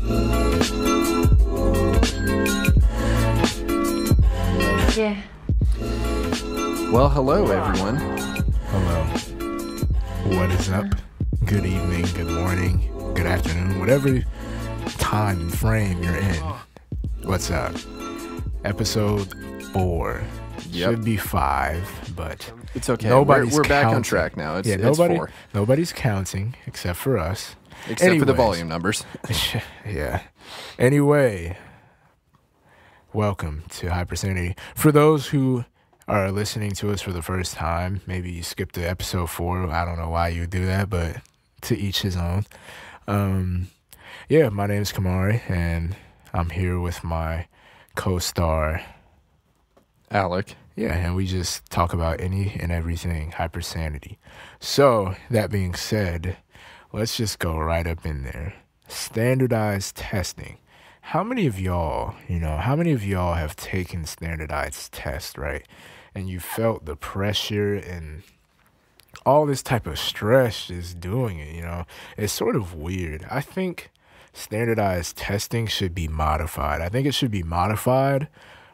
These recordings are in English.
Yeah. Well, hello, everyone. Hello. What is up? Good evening, good morning, good afternoon, whatever time frame you're in. What's up? Episode 4. Yep. Should be 5, but It's okay. nobody's We're back on counting. track now. It's, yeah, it's 4. nobody's counting except for us. Except for the volume numbers. Yeah. Anyway, welcome to Hypersanedy. For those who are listening to us for the first time, maybe you skipped to episode 4. I don't know why you do that, but to each his own. Yeah, my name is Kamari, and I'm here with my co-star, Alec. Yeah, and we just talk about any and everything Hypersanedy. So, that being said, let's just go right up in there. Standardized testing. How many of y'all have taken standardized tests, right? And you felt the pressure and all this type of stress just doing it, It's sort of weird. I think standardized testing should be modified. I think it should be modified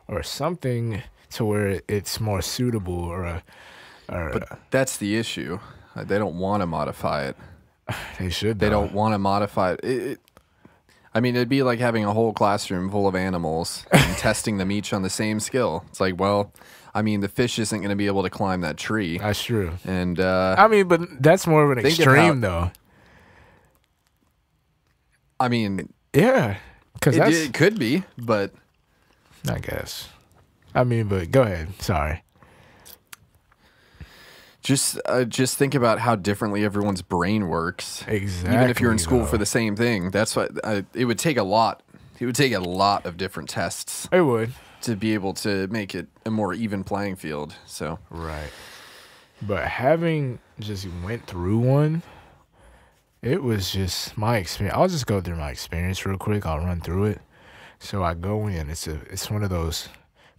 or something to where it's more suitable But that's the issue. They don't want to modify it. They should, They don't want to modify it. I mean, it'd be like having a whole classroom full of animals and testing them each on the same skill. It's like, well, I mean, the fish isn't going to be able to climb that tree. That's true. And I mean, but that's more of an extreme, though. I mean, yeah, because it could be, but I guess. I mean, but go ahead. Sorry. Just think about how differently everyone's brain works. Exactly. Even if you're in school for the same thing, that's what it would take a lot. It would take a lot of different tests. It would to be able to make it a more even playing field. So right. But having just went through one, it was just my experience. I'll just go through my experience real quick. I'll run through it. So I go in. It's one of those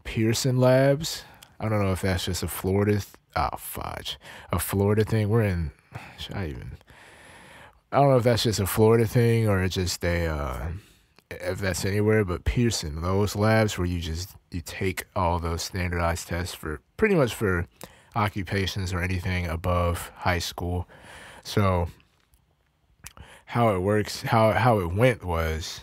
Pearson labs. I don't know if that's just a Florida. A Florida thing. We're in. I don't know if that's just a Florida thing or it's just if that's anywhere. But Pearson, those labs where you take all those standardized tests for pretty much for occupations or anything above high school. So how it works, how it went was,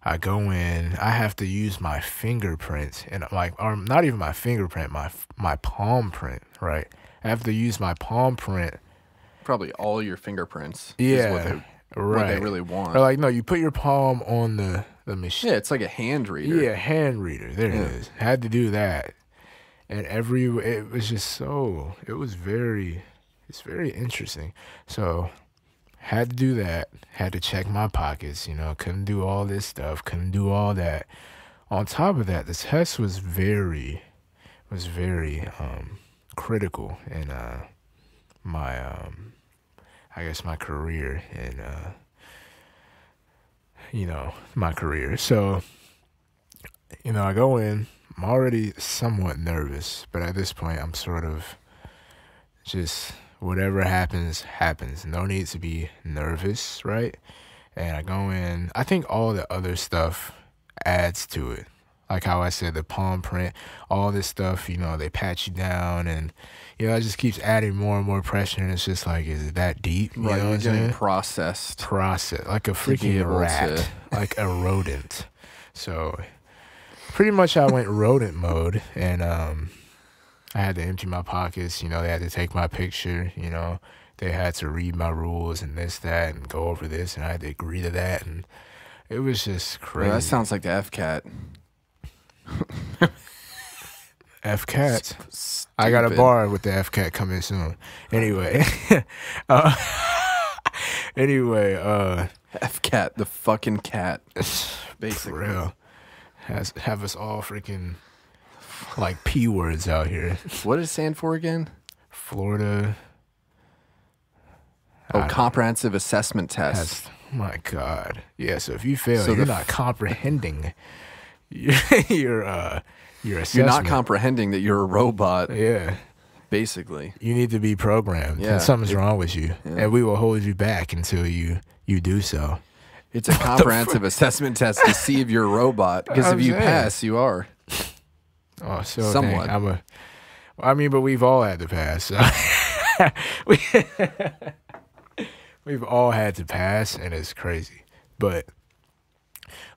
I go in, I have to use my fingerprints and or not even my fingerprint, my palm print, right? I have to use my palm print. Probably all your fingerprints. Yeah, what they really want. Or no, you put your palm on the machine. Yeah, it's like a hand reader. Yeah, hand reader. There it is. Had to do that, and it was just it's very interesting. So. Had to do that. Had to check my pockets, couldn't do all this stuff, couldn't do all that. On top of that, the test was very critical in my I guess my career and my career. So, I go in, I'm already somewhat nervous, but at this point I'm sort of just whatever happens, happens. No need to be nervous, right? And I go in. I think all the other stuff adds to it. Like how I said, the palm print, all this stuff, they pat you down and, it just keeps adding more and more pressure. And it's just like, is it that deep? You know what I'm saying? Processed. Like a freaking rat. Like a rodent. So pretty much I went rodent mode and, I had to empty my pockets, they had to take my picture, they had to read my rules and this, that, and go over this, and I had to agree to that, and it was just crazy. Well, that sounds like the FCAT. FCAT. I got a bar with the FCAT coming soon. Anyway. FCAT, the fucking cat. Basically. For real. Have us all freaking... like P words out here. What does it stand for again? Florida. Comprehensive assessment test. My God. Yeah, so if you fail, you're not comprehending your assessment. You're not comprehending that you're a robot. Yeah. Basically. You need to be programmed. Yeah. And something's wrong with you. Yeah. And we will hold you back until you do so. It's a comprehensive assessment test to see if you're a robot. Because if you pass, you are. Oh, so somewhat. Dang, I mean, but we've all had to pass. So. We've all had to pass, and it's crazy. But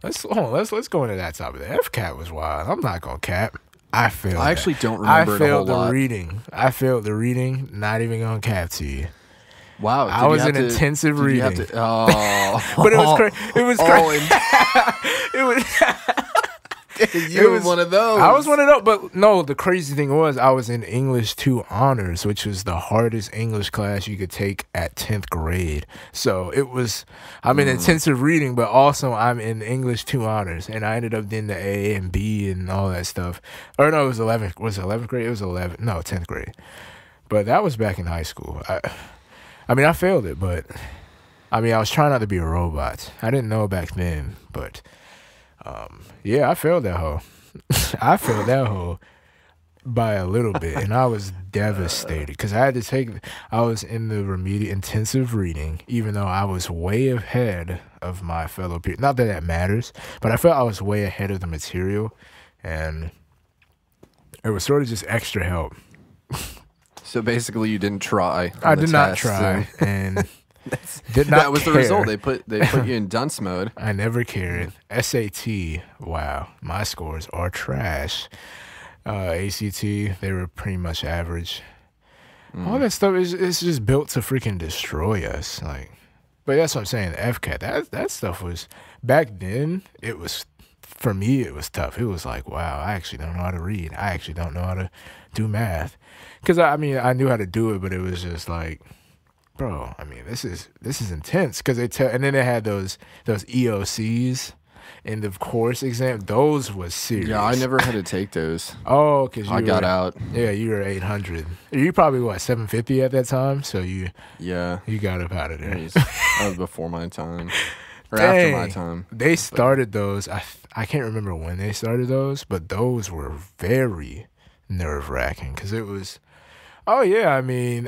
let's go into that topic. The FCAT was wild. I'm not gonna cap. I failed. I actually don't remember it a whole lot. I failed the reading. Not even gonna cap to you. Wow, I was in intensive reading. Oh, but it was crazy. It was crazy. It was. You were one of those. I was one of those. But no, the crazy thing was I was in English 2 honors, which was the hardest English class you could take at 10th grade. So I'm in intensive reading, but also I'm in English 2 honors. And I ended up doing the A and B and all that stuff. Or no, it was 11th. Was it 11th grade? It was 10th grade. But that was back in high school. I mean, I failed it, but I was trying not to be a robot. I didn't know back then, but yeah, I failed that hoe. I failed that hoe by a little bit, and I was devastated because I was in the intensive reading, even though I was way ahead of my fellow peers. Not that that matters, but I felt I was way ahead of the material, and it was sort of just extra help. So basically, you didn't try. I did not try, and did not. That was the result. They put you in dunce mode. I never cared. SAT, wow, my scores are trash. ACT, they were pretty much average. All that stuff is just built to freaking destroy us. Like, but that's what I'm saying. The FCAT, that stuff was back then. It was, for me, it was tough. It was like, wow, I actually don't know how to read. I actually don't know how to do math. Because I knew how to do it, but it was just like, bro, this is intense. Because and then they had those EOCs in the course exam. Those was serious. Yeah, I never had to take those. Oh, because I got out. Yeah, you were 800. You probably 750 at that time. So you got up out of there. That was before my time. Or after my time. They started those. I can't remember when they started those, but those were very nerve-wracking because it was, oh yeah,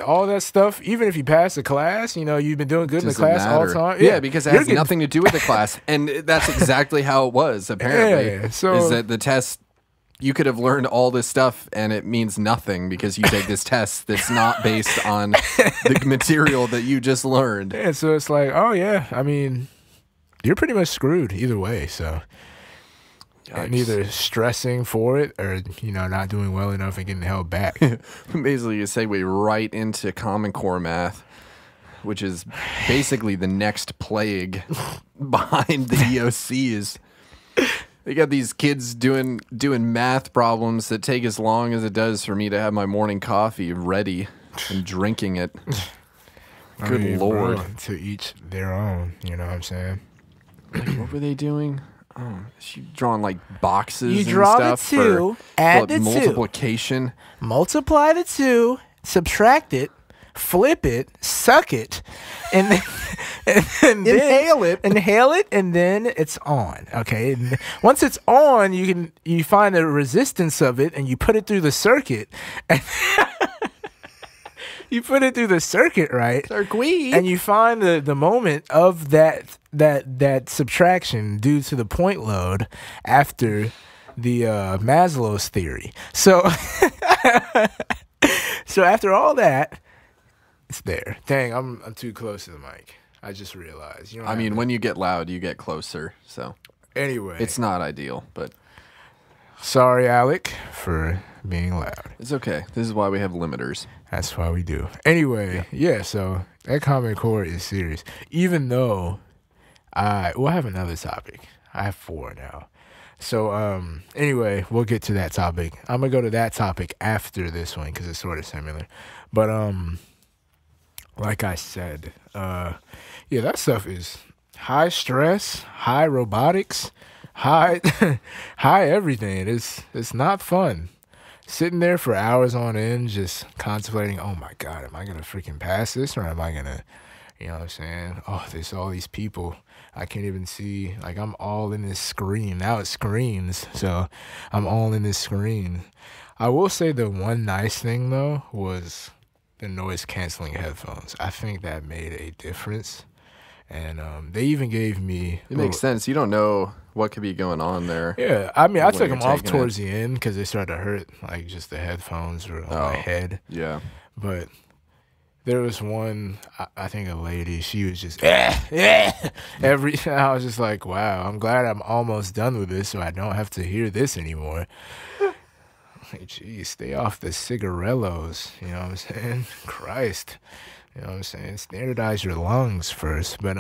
all that stuff, even if you pass the class, you've been doing good in the class all the time. Yeah, because it has nothing to do with the class. And that's exactly how it was, apparently. Yeah, so, is that the test, you could have learned all this stuff and it means nothing because you take this test that's not based on the material that you just learned. Yeah, so it's like, oh yeah, you're pretty much screwed either way, so... And either stressing for it or, not doing well enough and getting held back. Basically, you segue right into Common Core math, which is basically the next plague behind the EOCs. They got these kids doing math problems that take as long as it does for me to have my morning coffee ready and drinking it. Good Lord. Bro, to each their own, you know what I'm saying? Like, what were they doing? Oh, she drawing like boxes and draw stuff. The 2, add the multiplication. 2. Multiply the 2, subtract it, flip it, suck it, and then inhale it, and then it's on. Okay. And once it's on, you find the resistance of it, and you put it through the circuit. You put it through the circuit, right? Circuit. And you find the moment of that subtraction due to the point load after the Maslow's theory. So, so after all that, it's there. Dang, I'm too close to the mic. I just realized. When you get loud, you get closer. So anyway, it's not ideal, but sorry, Alec, for being loud. It's okay. This is why we have limiters. That's why we do. Anyway, yeah, so that Common Core is serious. Even though we'll have another topic. I have 4 now. So anyway, we'll get to that topic. I'm going to go to that topic after this one because it's sort of similar. But like I said, yeah, that stuff is high stress, high robotics, high high everything. It's not fun. Sitting there for hours on end, just contemplating, oh my God, am I going to freaking pass this? Or am I going to, you know what I'm saying? Oh, there's all these people. I can't even see. Like, I'm all in this screen. Now it screens. So I'm all in this screen. I will say the one nice thing, though, was the noise canceling headphones. I think that made a difference. And they even gave me... It makes sense. You don't know what could be going on there. Yeah, I mean, I when took you're them off taking towards the end because they started to hurt, like just the headphones were on my head. Yeah. But there was one, I think a lady, she was just, every, I was just like, wow, I'm glad I'm almost done with this so I don't have to hear this anymore. Like, geez, stay off the cigarellos, you know what I'm saying? Christ. You know what I'm saying? Standardize your lungs first. But,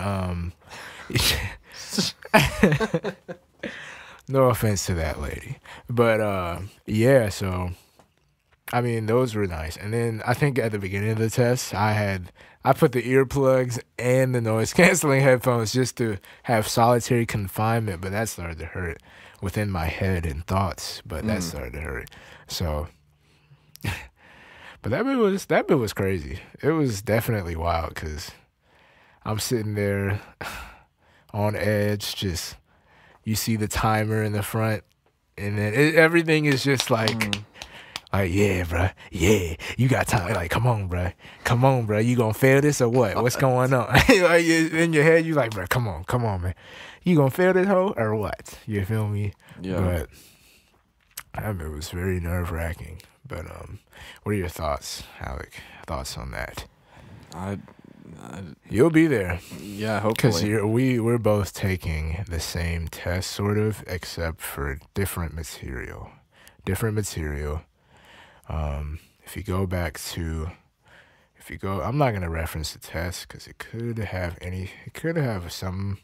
no offense to that lady. But, yeah, so, I mean, those were nice. And then I think at the beginning of the test, I put the earplugs and the noise-canceling headphones just to have solitary confinement, but that started to hurt within my head and thoughts, but that started to hurt. So... But that bit was crazy. It was definitely wild because I'm sitting there on edge. Just you see the timer in the front, and then everything is just like, yeah, bro, yeah, you got time. Like, come on, bro, you gonna fail this or what? What's going on? Like in your head, you like, bro, come on, man, you gonna fail this hoe or what? You feel me? Yeah. But I mean, it was very nerve-wracking. But what are your thoughts, Alec? Thoughts on that? You'll be there. Yeah, hopefully. Because we're both taking the same test, sort of, except for different material. If you go back to, I'm not gonna reference the test because it could have some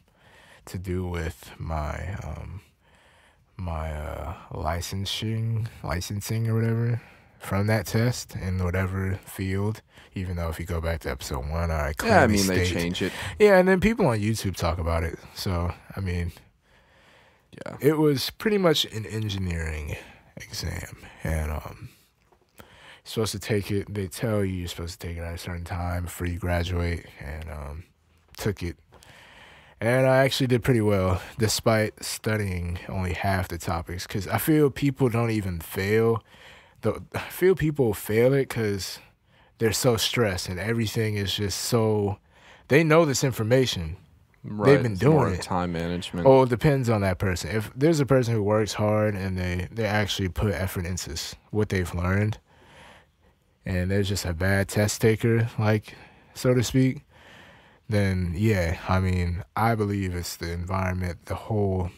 to do with my licensing or whatever from that test in whatever field. Even though if you go back to episode 1, I clearly they change it. Yeah, and then people on YouTube talk about it. So I mean, yeah, it was pretty much an engineering exam, and you're supposed to take it. They tell you you're supposed to take it at a certain time before you graduate, and took it. And I actually did pretty well, despite studying only half the topics. Because I feel people don't even fail. I feel people fail it because they're so stressed and everything is just so... They know this information. Right. They've been doing it. Time management. Oh, it depends on that person. If there's a person who works hard and they actually put effort into what they've learned, and there's just a bad test taker, like, so to speak, then yeah, I mean, I believe it's the environment, the whole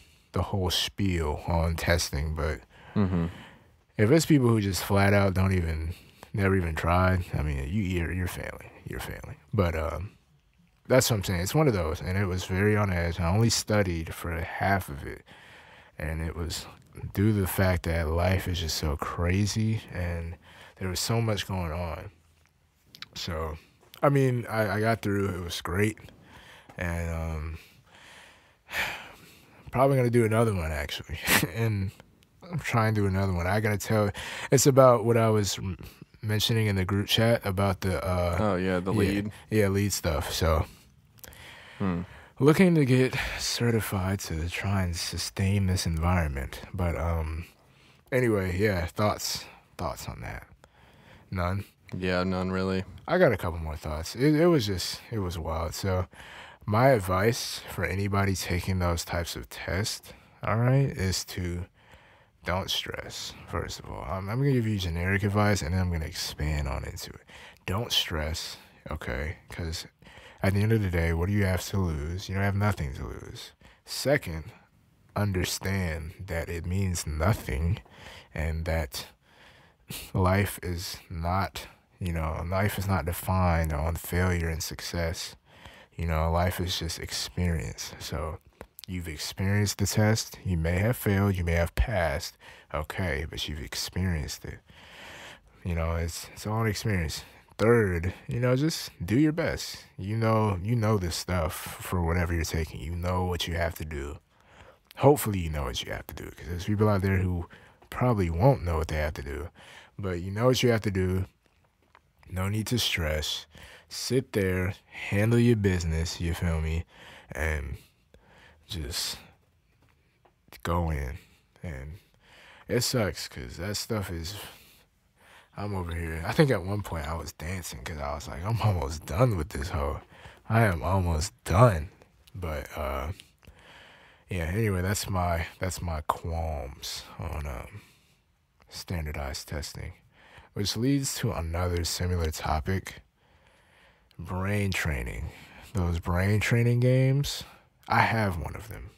spiel on testing. But if it's people who just flat out never even tried, I mean, you're failing. But that's what I'm saying. It's one of those, and it was very on edge. I only studied for half of it, and it was due to the fact that life is just so crazy, and there was so much going on. So, I mean, I got through. It was great. And probably going to do another one, actually. And I'm trying to do another one. I got to tell, it's about what I was mentioning in the group chat about the... the lead. Yeah, lead stuff. So, looking to get certified to try and sustain this environment. But anyway, yeah, thoughts on that? None? Yeah, none really. I got a couple more thoughts. It was wild. So my advice for anybody taking those types of tests, all right, is to don't stress, first of all. I'm going to give you generic advice, and then I'm going to expand on into it. Don't stress, okay? Because at the end of the day, what do you have to lose? You don't have nothing to lose. Second, understand that it means nothing, and that life is not... life is not defined on failure and success. Life is just experience. So you've experienced the test. You may have failed. You may have passed. Okay, but you've experienced it. It's all an experience. Third, just do your best. You know this stuff for whatever you're taking. You know what you have to do. Hopefully you know what you have to do, because there's people out there who probably won't know what they have to do. But you know what you have to do. No need to stress. Sit there, handle your business, you feel me? And just go in. And it sucks because that stuff is... I'm over here. I think at one point I was dancing because I was like, I'm almost done with this hoe. I am almost done. But yeah. Anyway, that's my qualms on standardized testing, which leads to another similar topic: brain training. Those brain training games. I have one of them,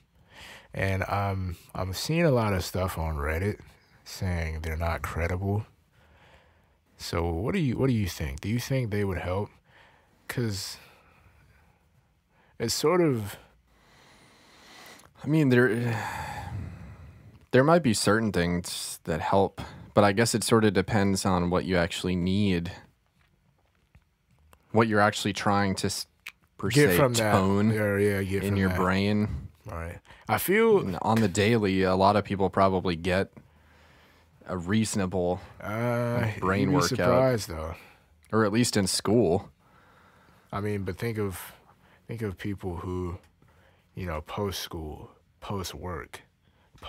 and I'm seeing a lot of stuff on Reddit saying they're not credible. So what do you think? Do you think they would help? Because it's sort of. I mean, there might be certain things that help, but I guess it sort of depends on what you actually need, what you're actually trying to per Get se from tone that. Yeah, get in from your that. brain. Right. I feel And on the daily, a lot of people probably get a reasonable brain you'd be workout, surprised though. or at least in school. I mean, but think of people who, post school, post work,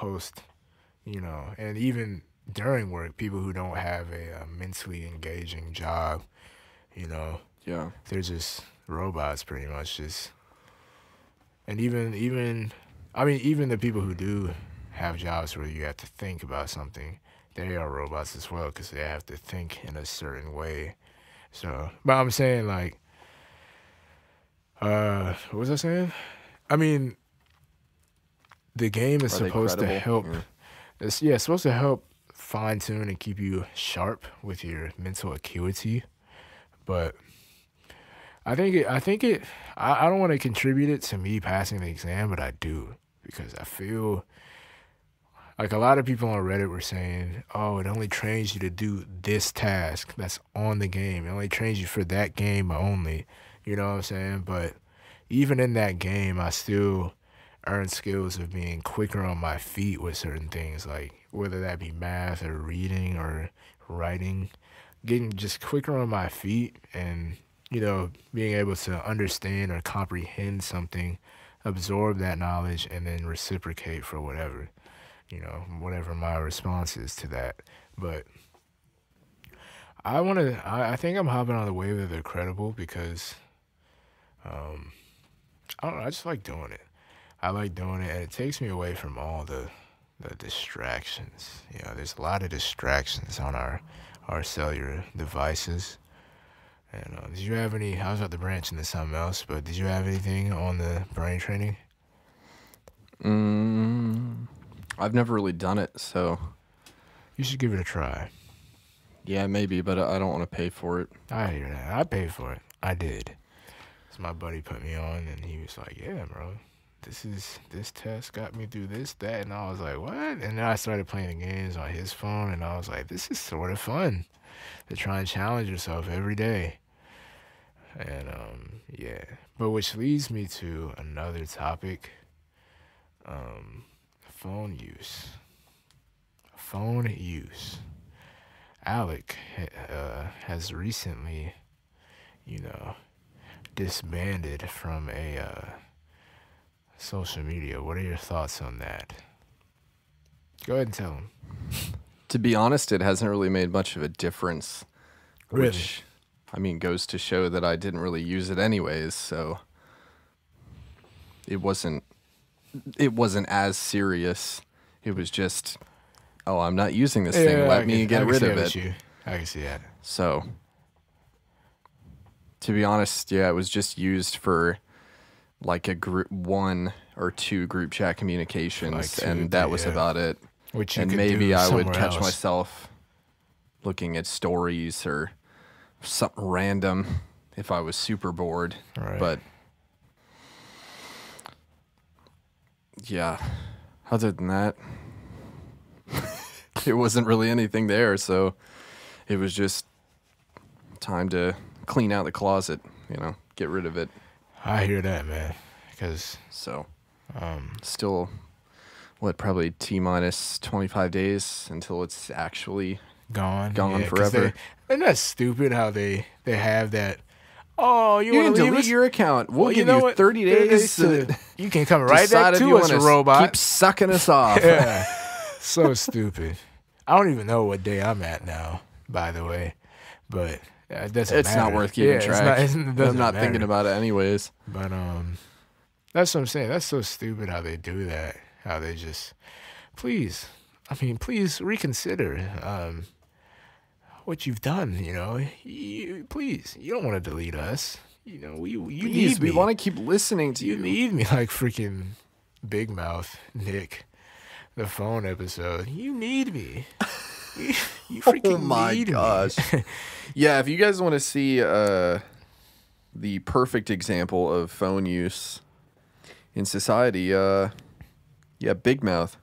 and even during work, people who don't have a mentally engaging job, Yeah. they're just robots pretty much. And even the people who do have jobs where you have to think about something, they are robots as well because they have to think in a certain way. So, but I'm saying like, what was I saying? I mean, the game is Are they supposed to credible? help. Yeah. It's supposed to help fine tune and keep you sharp with your mental acuity, but I don't want to contribute it to me passing the exam, but I do, because I feel like a lot of people on Reddit were saying, oh, it only trains you to do this task that's on the game. It only trains you for that game only. You know what I'm saying? But even in that game, I still earn skills of being quicker on my feet with certain things, like whether that be math or reading or writing, getting just quicker on my feet and being able to understand or comprehend something, absorb that knowledge, and then reciprocate for whatever my response is to that. But I think I'm hopping on the wave that they're credible because, I don't know, I just like doing it. I like doing it, and it takes me away from all the distractions. There's a lot of distractions on our cellular devices. And did you have any? I was about to branch into something else, but did you have anything on the brain training? I've never really done it, so You should give it a try. yeah, maybe, but I don't want to pay for it. I hear that. I paid for it. I did. So my buddy put me on, and he was like, "Yeah, bro, this test got me through this, that," and I was like, "What?" And then I started playing the games on his phone, and I was like, "This is sort of fun to try and challenge yourself every day." And yeah, but which leads me to another topic: phone use. Phone use. Alec has recently, disbanded from a social media. What are your thoughts on that? Go ahead and tell him. To be honest, it hasn't really made much of a difference. Really? Which, I mean, goes to show that I didn't really use it anyways, so it wasn't as serious. It was just, oh, I'm not using this thing. Let me get rid of it. I can see that. So, to be honest, yeah, it was just used for like a group 1 or 2 group chat communications, Like 2, and that was yeah. about it. Which you And could maybe do I would somewhere catch else. myself looking at stories or something random if I was super bored. Right. But yeah, other than that, it wasn't really anything there. So it was just time to clean out the closet, get rid of it. I hear that, man. Because So still, probably T-minus 25 days until it's actually gone Yeah, forever. Isn't that stupid how they have that? Oh, you You want can to leave delete us? your account. We'll Well, give you know you what? 30 days to, you can come right decide back if to you us, wanna robot. keep sucking us off. Yeah. So stupid. I don't even know what day I'm at now, by the way. But it doesn't It's matter. not worth keeping It's track. not- it doesn't I'm not matter. thinking about it anyways. But That's what I'm saying. That's so stupid how they do that. How they just, please, please reconsider what you've done. Please, you don't want to delete us. You Please, need me. we want to keep listening to you. You need me, like freaking Big Mouth Nick, the phone episode. You need me. You freaking need me. Yeah, if you guys want to see the perfect example of phone use in society, yeah, Big Mouth.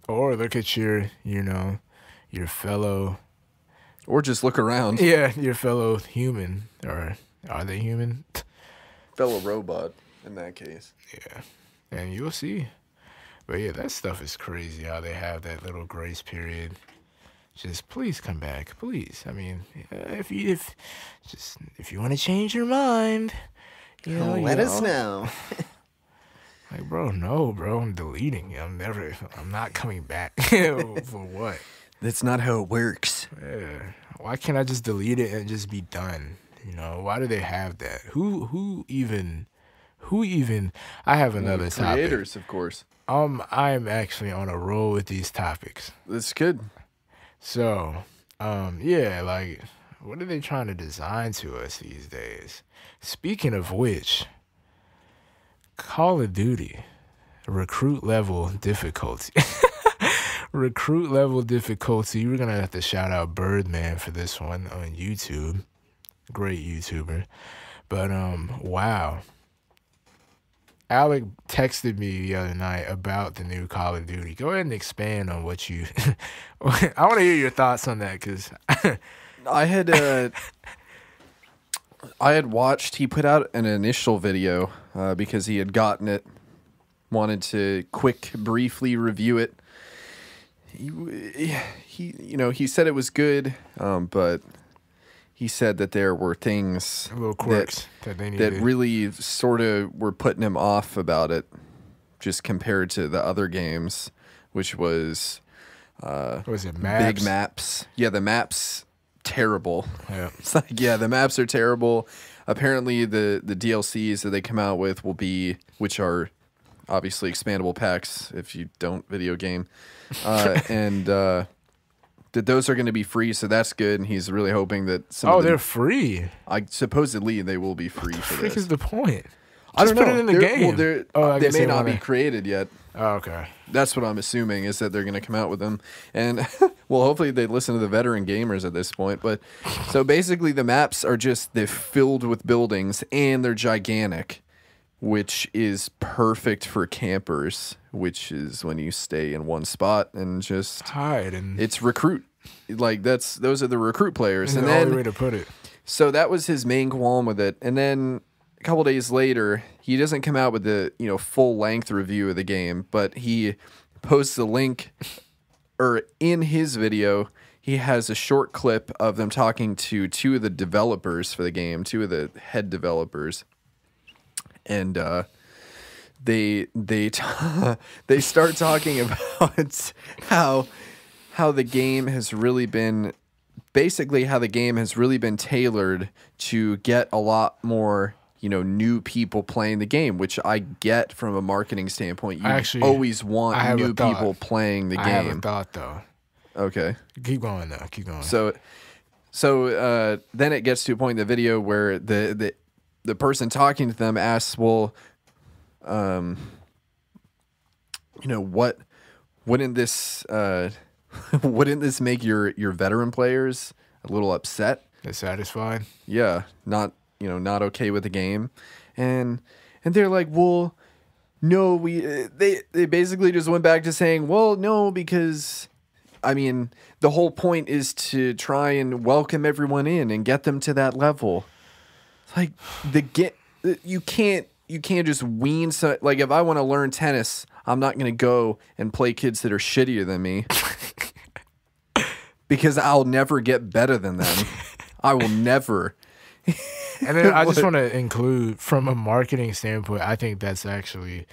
Or look at your fellow. Or just look around. Yeah, your fellow human. Or are they human? Fellow robot, in that case. Yeah, and you'll see. But yeah, that stuff is crazy how they have that little grace period. Just please come back, please. If you want to change your mind, let us know. Like, bro, no, bro, I'm deleting you. I'm not coming back. For what? That's not how it works. Yeah. Why can't I just delete it and just be done? Why do they have that? Who even? I have another topic. Creators, of course. I'm actually on a roll with these topics. That's good. So, yeah, like, what are they trying to design to us these days? Speaking of which, Call of Duty, recruit level difficulty. Recruit level difficulty. We're going to have to shout out Birdman for this one on YouTube. Great YouTuber. But, wow. Alec texted me the other night about the new Call of Duty. Go ahead and expand on what you... I want to hear your thoughts on that, because... I had watched... He put out an initial video because he had gotten it. Wanted to briefly review it. He said it was good, but... He said that there were things, little quirks that they needed, that really sort of were putting him off about it, just compared to the other games, which was, what was it, maps? Big maps. Yeah, the maps terrible. Yeah, it's like, yeah, the maps are terrible. Apparently, the DLCs that they come out with will be, which are obviously expandable packs if you don't video game, and. That those are going to be free, so that's good. And he's really hoping that some. Oh, they're free. Supposedly they will be free for this. What is the point? I don't know. Put it in the game. Well, they may not be created yet. Oh, okay. That's what I'm assuming, is that they're going to come out with them, and well, hopefully they listen to the veteran gamers at this point. But so basically, the maps are they're filled with buildings and they're gigantic, which is perfect for campers, which is when you stay in one spot and just hide. And it's recruit. Like those are the recruit players. And then, the only way to put it. So that was his main qualm with it. And then a couple days later, he doesn't come out with the full length review of the game, but he posts a link, or in his video, he has a short clip of them talking to two of the developers for the game, two of the head developers. And they start talking about how the game has really been tailored to get a lot more new people playing the game, which I get from a marketing standpoint. You always want new people playing the game. I have a thought though. Okay, keep going though. Keep going. So then it gets to a point in the video where the person talking to them asks, well, wouldn't this make your veteran players a little upset? Dissatisfied? Yeah, not okay with the game, and they're like, well, no, they basically just went back to saying, well, no, because the whole point is to try and welcome everyone in and get them to that level. Like you can't just wean. Like if I want to learn tennis, I'm not going to go and play kids that are shittier than me because I'll never get better than them. I will never. And then I just want to include, from a marketing standpoint, I think that's actually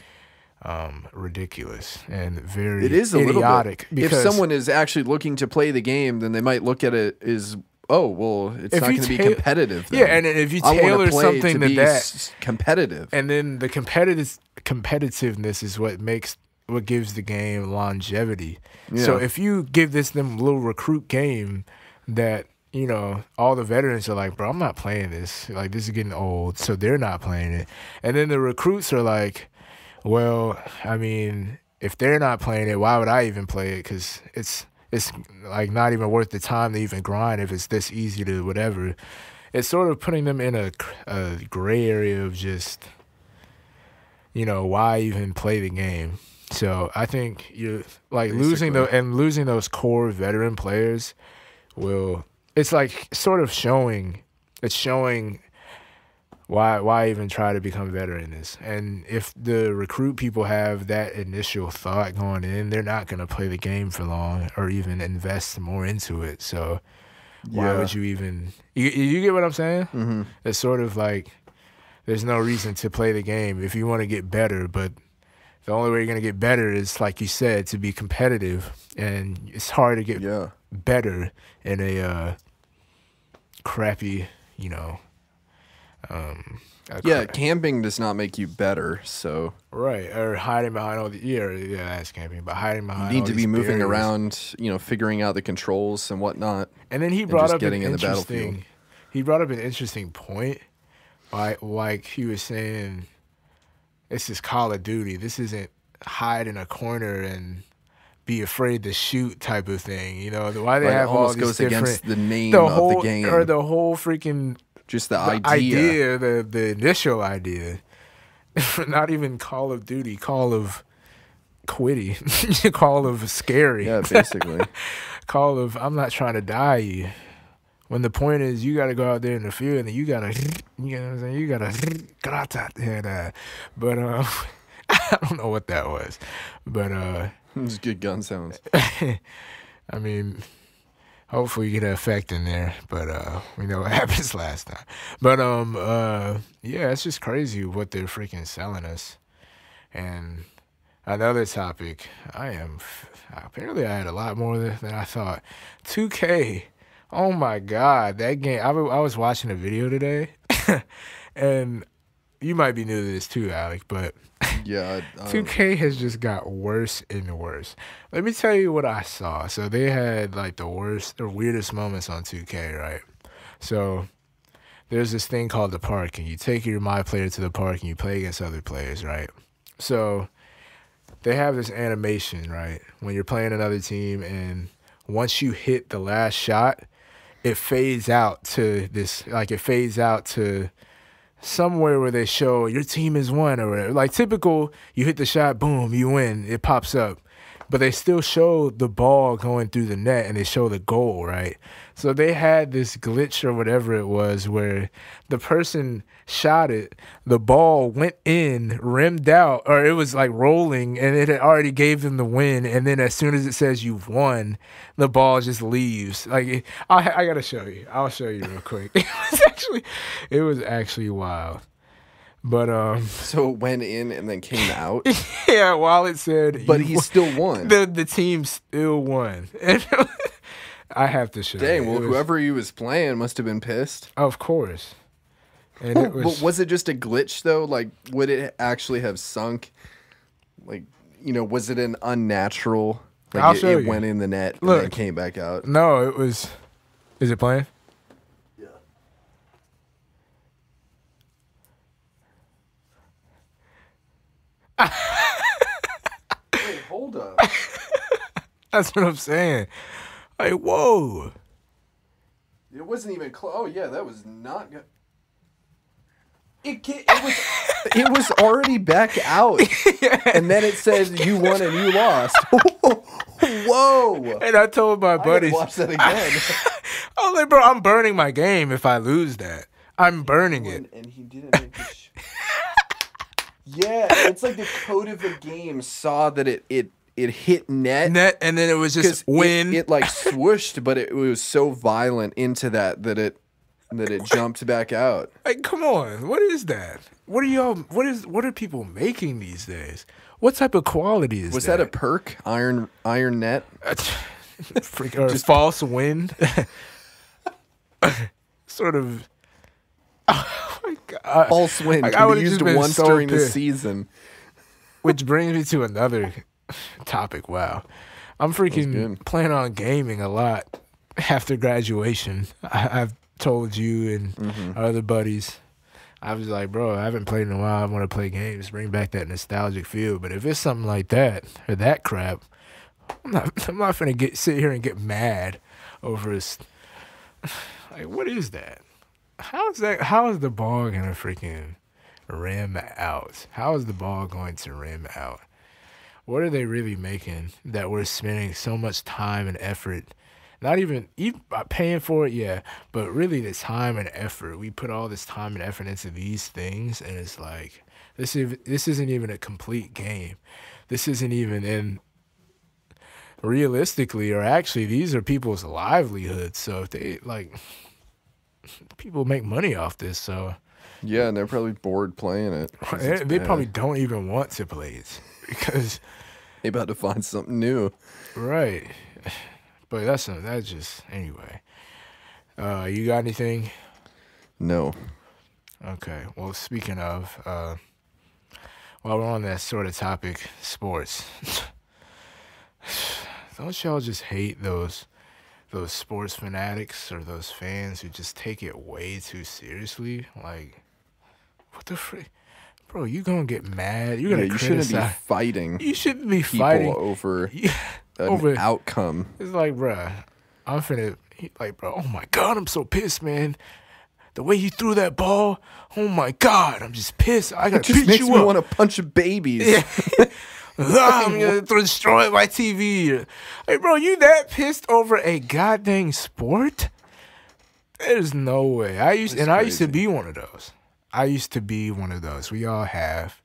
ridiculous and very idiotic. If someone is actually looking to play the game, then they might look at it as oh well, it's If not you going to be tail- competitive. Then. Yeah, and if you I wanna tailor play something to be that, competitive. and then the competitiveness is what gives the game longevity. So Yeah. if you give them little recruit game that, you know, all the veterans are like, bro, I'm not playing this. Like, this is getting old, so they're not playing it. And then the recruits are like, well, I mean, if they're not playing it, why would I even play it? Because it's like not even worth the time to even grind if it's this easy to whatever. It's sort of putting them in a gray area of just, you know, why even play the game. So I think you're like losing those core veteran players it's like sort of showing why even try to become veterans. And if the recruit people have that initial thought going in, they're not going to play the game for long or even invest more into it. So why would you even you get what I'm saying? Mm-hmm. It's sort of like there's no reason to play the game if you want to get better, but the only way you're going to get better is, like you said, to be competitive. And it's hard to get better in a crappy, you know. Camping does not make you better, so right, or hiding behind all the that's camping, but hiding behind you all need to these be moving barriers. around, you know, figuring out the controls and whatnot. And then he brought up getting in the battlefield. He brought up an interesting point, like he was saying, this is Call of Duty. This isn't hide in a corner and be afraid to shoot type of thing. You know, why they have all these goes different against the name of the game or the whole freaking. Just the idea. The initial idea. Not even Call of Duty, Call of Quitty, Call of Scary. Yeah, basically. Call of I'm not trying to die you. When the point is you got to go out there in the field and you got to, you know what I'm saying? You got to, but I don't know what that was. But it was good gun sounds. I mean, hopefully you get an effect in there, but we know what happens last time. But yeah, it's just crazy what they're freaking selling us. And another topic, apparently I had a lot more than I thought. 2K, oh my God, that game. I was watching a video today, and you might be new to this too, Alec, but yeah, 2K has just got worse and worse. Let me tell you what I saw. So they had like the weirdest moments on 2K, right? So there's this thing called the park, and you take your my player to the park and you play against other players, right? So they have this animation, right? When you're playing another team, and once you hit the last shot, it fades out to somewhere where they show your team has won or whatever. Like typical, you hit the shot, boom, you win, it pops up. But they still show the ball going through the net and they show the goal, right? So they had this glitch or whatever it was where the person shot it, the ball went in, rimmed out, or it was like rolling and it had already gave them the win. And then as soon as it says you've won, the ball just leaves. Like I gotta show you. I'll show you real quick. It was actually wild. But so it went in and then came out. Yeah, while it said, but he still won. The team still won. I have to show. Dang, well, whoever he was playing must have been pissed. Of course. And was it just a glitch though? Like, would it actually have sunk? Like, you know, was it an unnatural? Like, I'll show you. It went in the net and Look, then came back out. No, it was. Is it playing? Wait, hold up. That's what I'm saying. Like, whoa. It wasn't even close. Oh, yeah, that was not good. It was already back out. Yeah. And then it says you won and you lost. Whoa. And I told my buddies. Watch that again. I was like, bro, I'm burning my game if I lose that. I'm burning it. And he didn't make the Yeah, it's like the code of the game saw that it hit net, and then it was just win. It like swooshed, but it was so violent into that it jumped back out. Like, come on, what is that? What are people making these days? What type of quality is that? Was that a perk? Iron net? Or just false wind? sort of. Oh my God. False win Like, I can be would've used just been once so during the pissed. season. Which brings me to another topic. Wow. I'm freaking good. planning on gaming a lot after graduation. I've told you and our other buddies. I was like, bro, I haven't played in a while. I want to play games, bring back that nostalgic feel. But if it's something like that or that crap, I'm not finna sit here and get mad over this. Like, what is that? How is that? How is the ball gonna freaking rim out? How is the ball going to rim out? What are they really making that we're spending so much time and effort? Not even paying for it, yeah, but really the time and effort. We put all this time and effort into these things, and it's like this isn't even a complete game. This isn't even in realistically, or actually, these are people's livelihoods. So if they like, people make money off this. So Yeah, and they're probably bored playing it. 'cause it's they bad. probably don't even want to play it because They about to find something new. right. But that's just anyway. You got anything? No. Okay. Well, speaking of, while we're on that sort of topic, sports. Don't y'all just hate those sports fanatics or those fans who just take it way too seriously? Like, what the frick? Bro, you gonna get mad. You're gonna You shouldn't criticize. be fighting You shouldn't be people fighting. over an over- outcome. It's like, bruh, I'm finna, like, bro, oh my God, I'm so pissed, man. The way you threw that ball, oh my God, I'm just pissed. I gotta It just beat makes you me up. want to punch babies. Yeah. I'm gonna destroy my TV. Hey, bro, you that pissed over a goddamn sport? There's no way. I used to crazy. be one of those. We all have.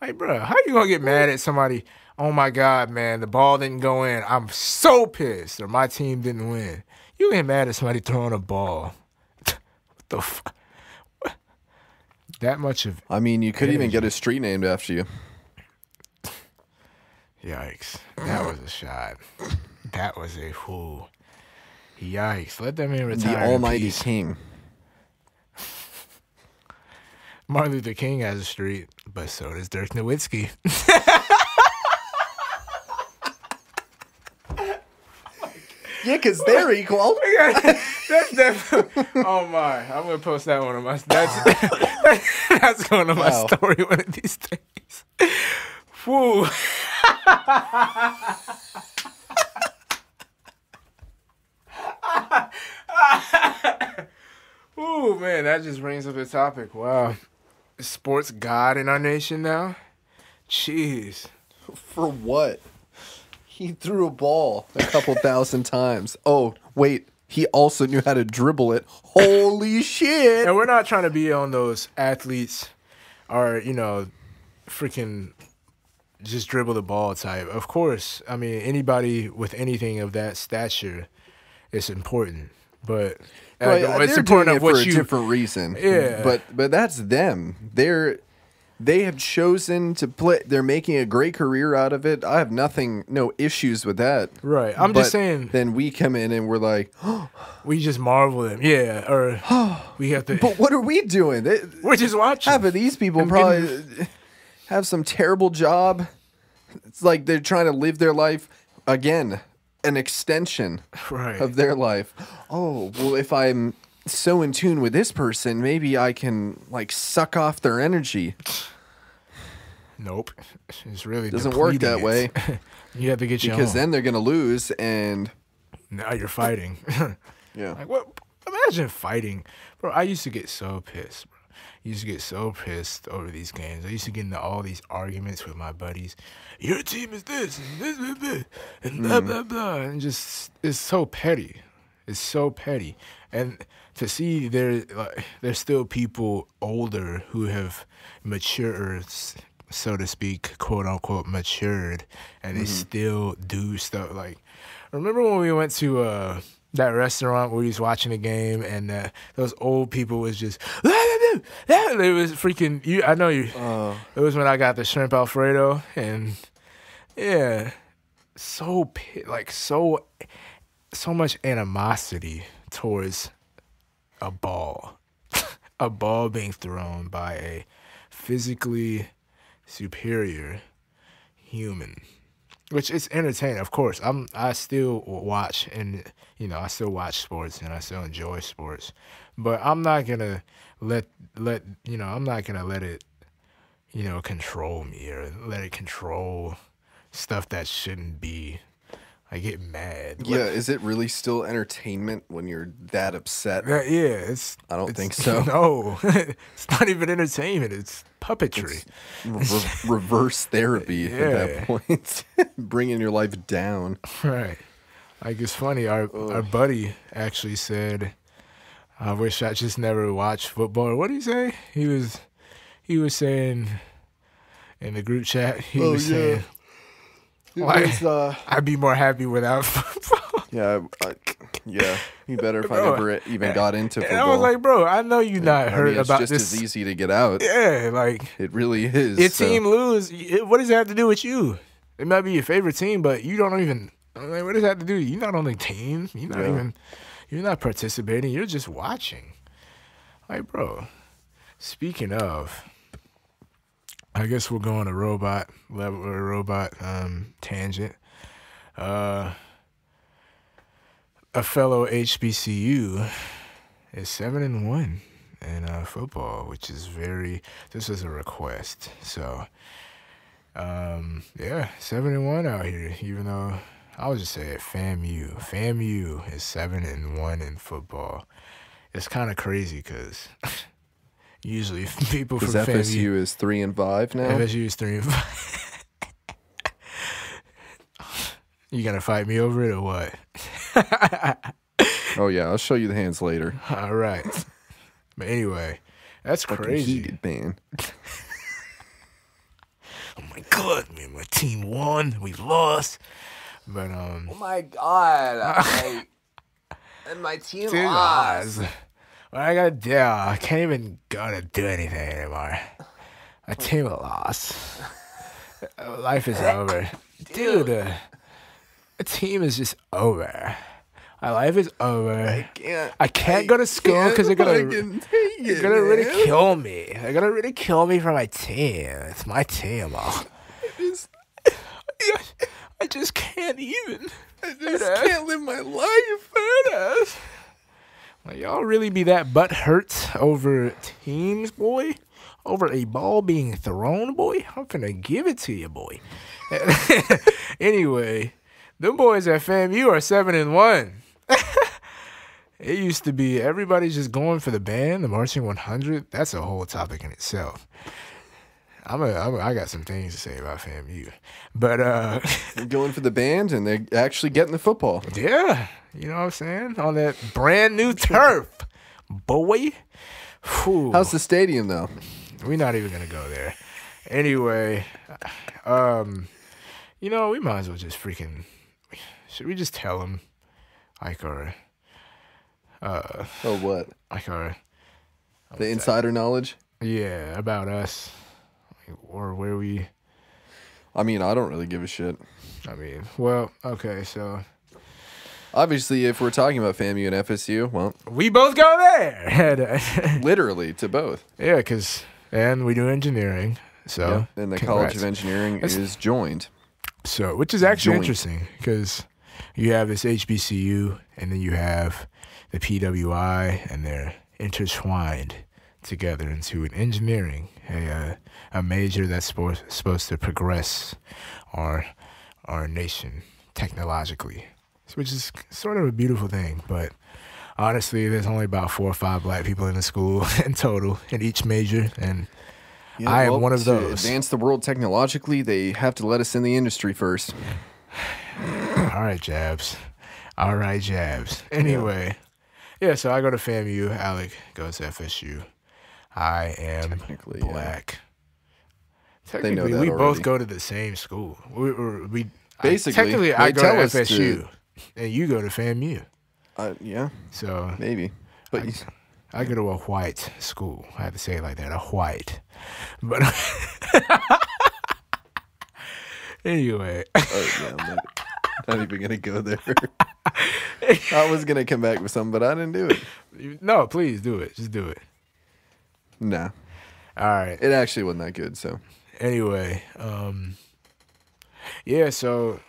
Like, bro, how you gonna get mad at somebody? Oh my God, man, the ball didn't go in. I'm so pissed, or my team didn't win. You get mad at somebody throwing a ball. What the fuck? That much of I mean, you could even energy. get a street named after you. Yikes. That was a shot. That was a whoo. Yikes. Let that man retire. The in Almighty peace. King. Martin Luther King has a street, but so does Dirk Nowitzki. Yeah, because they're equal. That's definitely. Oh my! I'm gonna post that one on my. That's going on my Wow. story one of these days. Woo! Ooh, man, that just brings up the topic. Wow, sports god in our nation now. Jeez. For what? He threw a ball a couple thousand times. Oh, wait. He also knew how to dribble it. Holy shit. And we're not trying to be on those athletes or, freaking just dribble the ball type. Of course, I mean, anybody with anything of that stature is important. But Right, it's they're important doing of it what for a you... different reason. Yeah. But that's them. They have chosen to play. They're making a great career out of it. I have no issues with that. Right. I'm just But saying, Then we come in and we're like, we just marvel at them. Yeah. Or we have to... but what are we doing? We're just watching. Half of these people I'm probably have some terrible job. It's like they're trying to live their life again, an extension Right. of their life. Oh, well, if I'm so in tune with this person, maybe I can like suck off their energy. Nope. It's really Doesn't work depleting that way. it. You have to get your Because own. then they're gonna lose, and Now you're fighting. yeah, Like, what? Imagine fighting. Bro, I used to get so pissed, bro. I used to get so pissed over these games. I used to get into all these arguments with my buddies. Your team is this, and this, blah, blah, and blah, blah, blah. And just, it's so petty. It's so petty. And to see there's still people older who have matured, so to speak, quote unquote, matured, and they still do stuff like, remember when we went to that restaurant where we was watching the game and those old people was just, it was freaking, I know you, it was when I got the shrimp Alfredo and yeah, so much animosity towards a ball. A ball being thrown by a physically superior human. Which is entertaining, of course. I still watch, and I still watch sports and I still enjoy sports. But I'm not gonna let I'm not gonna let it, control me or let it control stuff that shouldn't be. I get mad. Yeah, is it really still entertainment when you're that upset? Yeah, I don't think so. No, it's not even entertainment. It's puppetry. It's reverse therapy at that point, bringing your life down. Right. Like, it's funny. Our buddy actually said, "I wish I just never watched football." What did he say? He was saying in the group chat. He was saying, I'd be more happy without football. Yeah, you better if I never even got into football. And I was like, bro, I know you not heard about this. It's just as easy to get out. Yeah, like it really is. Your team lose. What does it have to do with you? It might be your favorite team, but you don't even. Like, what does that have to do? You're not on the team. You're not even. You're not participating. You're just watching. Like, bro. Speaking of. I guess we're going to robot tangent. A fellow HBCU is 7-1 in football, which is this is a request. So, 7-1 out here, even though I would just say it, FAMU. FAMU is 7-1 in football. It's kind of crazy because usually people from FSU is 3-5 now. FSU is 3-5. You gonna fight me over it or what? Oh yeah, I'll show you the hands later. All right. But anyway, that's crazy. Heated, man. Oh my god, man! My team won. We lost. But oh my god! And my team lost. What I gotta do? I can't even go to do anything anymore. My team lost. Life is over, dude. The team is just over. My life is over. I can't go to school because they're gonna really kill me. They're gonna really kill me for my team. It's my team. I just can't even. I just can't live my life. Like, y'all really be that butt hurt over teams, boy? Over a ball being thrown, boy? I'm finna give it to you, boy. Anyway, them boys at FAMU are 7-1. It used to be everybody's just going for the band, the marching 100. That's a whole topic in itself. I got some things to say about FAMU, but they're going for the band and they're actually getting the football. Yeah, you know what I'm saying, on that brand new turf, boy. Whew. How's the stadium though? We're not even gonna go there. Anyway, we might as well just freaking. Should we just tell them, like our. What? Like our. The insider knowledge? Yeah, about us. Or where we. I mean, I don't really give a shit. Well, okay, so. Obviously, if we're talking about FAMU and FSU, well. We both go there! Literally, to both. Yeah, and we do engineering, so. Yeah, and the College of Engineering is joined. So, which is actually interesting, because you have this HBCU, and then you have the PWI, and they're intertwined together into an engineering, a major that's supposed to progress our nation technologically, which is sort of a beautiful thing. But honestly, there's only about 4 or 5 black people in the school in total in each major, and I am one of those. To advance the world technologically, they have to let us in the industry first. All right, Jabs. Anyway, so I go to FAMU. Alec goes to FSU. I am black. Technically, we both go to the same school. Technically, I go to FSU, and you go to FAMU. Yeah. So maybe, but I go to a white school. I have to say it like that, a white. But anyway. Not even gonna go there. I was gonna come back with something, but I didn't do it. No, please do it. Just do it. No, All right. it actually wasn't that good. So Anyway, yeah, so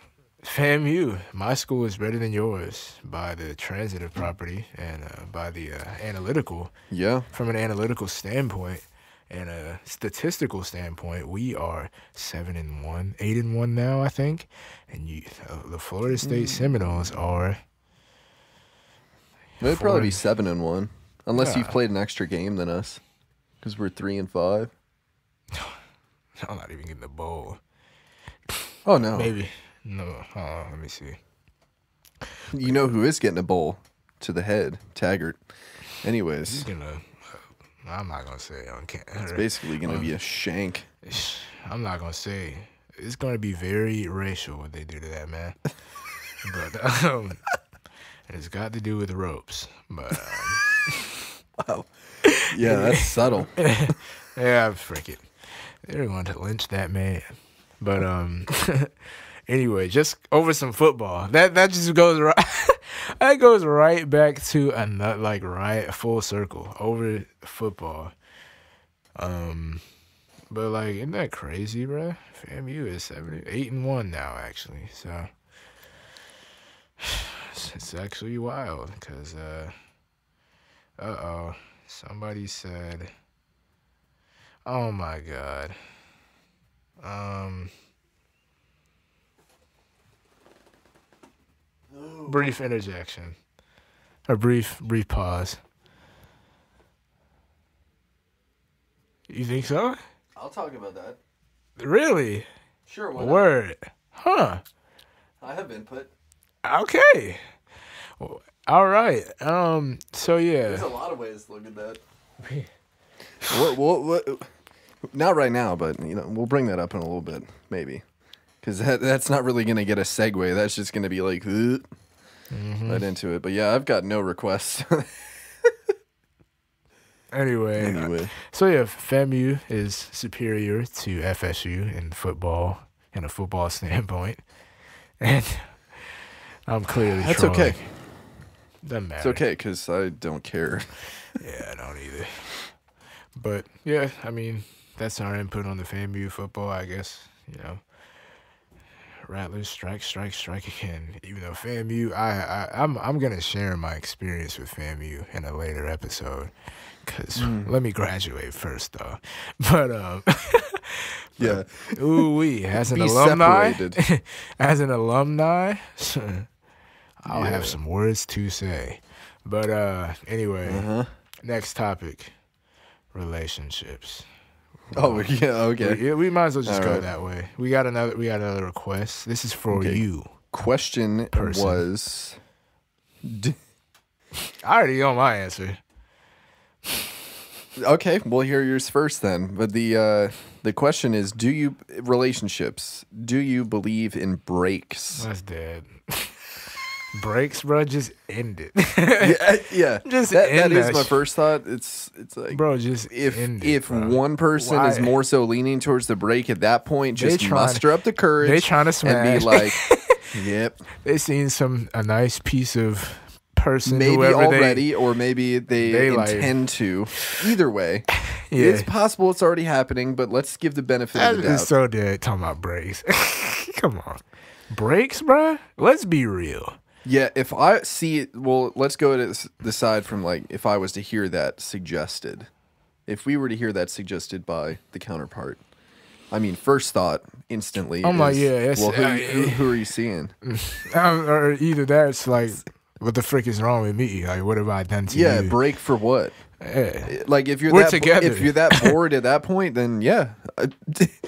FAMU, my school is better than yours by the transitive property and by the analytical. yeah, From an analytical standpoint and a statistical standpoint, we are 7-1, 8-1 now, I think. And the Florida State Seminoles are. it'd probably be 7-1, unless you've Yeah. played an extra game than us, because we're 3-5. I'm not even getting the bowl. Oh no, Maybe. No. Let me see. you know who is getting a bowl to the head? Taggart. Anyways, He's gonna. I'm not gonna say on it's camera. basically gonna be a shank. I'm not gonna say. It's gonna be very racial what they do to that man. But and it's got to do with ropes. But Wow. Yeah, that's subtle. yeah, frick it. They're going to lynch that man. But anyway, just over some football. That just goes right. That goes right back to right full circle over football. But like, isn't that crazy, bro? FAMU is 8-1 now, actually. So it's actually wild because somebody said, oh my god. Brief interjection. A brief pause. You think so? I'll talk about that. Really? Sure. Word. Huh. I have input. Okay. All right. So yeah. There's a lot of ways to look at that. What? Not right now, but we'll bring that up in a little bit, maybe, because that's not really gonna get a segue. That's just gonna be like right into it. But yeah, I've got no requests. Anyway. So yeah, FAMU is superior to FSU in football, in a football standpoint, and I'm clearly That's trolling. okay. Doesn't matter. It's okay because I don't care. Yeah, I don't either. But yeah, I mean, that's our input on the FAMU football, I guess. Rattlers strike again. Even though FAMU, I'm gonna share my experience with FAMU in a later episode, cause let me graduate first though. But Yeah. ooh-wee, as an Be alumni, separated. as an alumni, I'll Yeah. have some words to say. But anyway, next topic, relationships. Oh yeah. Okay. We might as well just All go right. that way. We got another request. This is for Okay. you. Question Person. was. I already know my answer. Okay, we'll hear yours first then. But the question is, do you believe in breaks? That's dead. Breaks, bro. Just end it, Yeah. Just that end is that my shit. first thought. It's like, bro. Just end it, if bro. one person is Why? more so leaning towards the break at that point, They just tryna- muster up the courage. they tryna and smash. be like, "Yep, They seen a nice piece of person, maybe whoever already, or maybe they like- intend to." Either way, Yeah. it's possible it's already happening. But let's give the benefit That of the doubt. is so dead. Talking about breaks. Come on, breaks, bro. Let's be real. Yeah, if I see it, well, let's go to the side from like if I was to hear that suggested. If we were to hear that suggested by the counterpart, I mean, first thought instantly. I'm like, is, yeah, it's- well, who are you seeing? Or either that's like, what the frick is wrong with me? Like, what have I done to Yeah, you? break for what? Yeah. Like if you're We're that together. if you're that bored at that point, then yeah,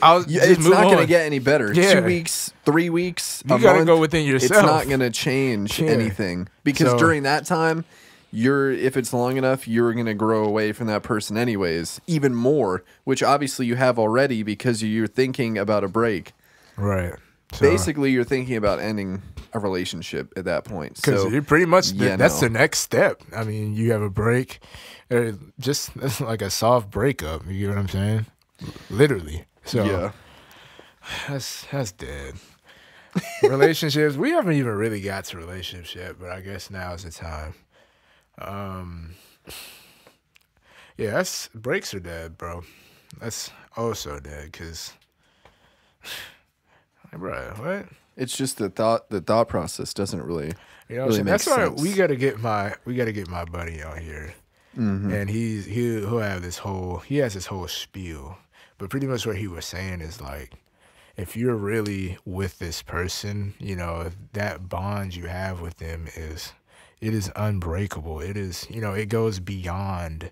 I'll just it's move not going to on. get any better. Yeah. 2 weeks, 3 weeks, You a gotta month, go within yourself. It's not going to change Yeah. anything because So- during that time, if it's long enough, you're going to grow away from that person anyways, even more, which obviously you have already because you're thinking about a break. Right. So, Basically, you're thinking about ending a relationship at that point. because So you're pretty much yeah, that's no. the next step. I mean, you have a break, just that's like a soft breakup. You know what I'm saying? Literally. So yeah. that's dead. Relationships. We haven't even really got to relationships yet, but I guess now is the time. Yeah, breaks are dead, bro. That's also dead because, bro, what? It's just the thought process doesn't really, You know, really make that's why sense. we gotta get my buddy on here, and he'll have this whole spiel, but pretty much what he was saying is like, if you're really with this person, you know, that bond you have with them is unbreakable. It is, you know, it goes beyond,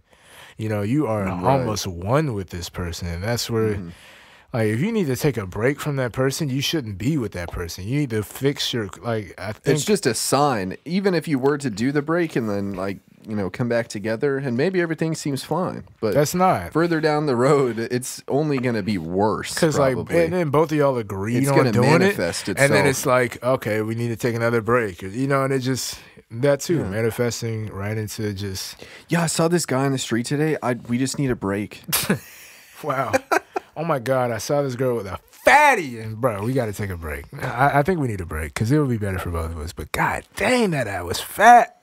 you know, you are almost one with this person, and that's where. Like, if you need to take a break from that person, you shouldn't be with that person. You need to fix your, like, I think. It's just a sign. Even if you were to do the break and then, like, you know, come back together and maybe everything seems fine. But that's not. Further down the road, it's only going to be worse. Because, like, and then both of y'all agreed on doing it. And then it's like, okay, we need to take another break. You know, and it just, that too, manifesting right into just. Yeah, I saw this guy on the street today. We just need a break. Wow. Oh my God, I saw this girl with a fatty, and bro, we got to take a break. I think we need a break because it would be better for both of us. But God dang, that was fat.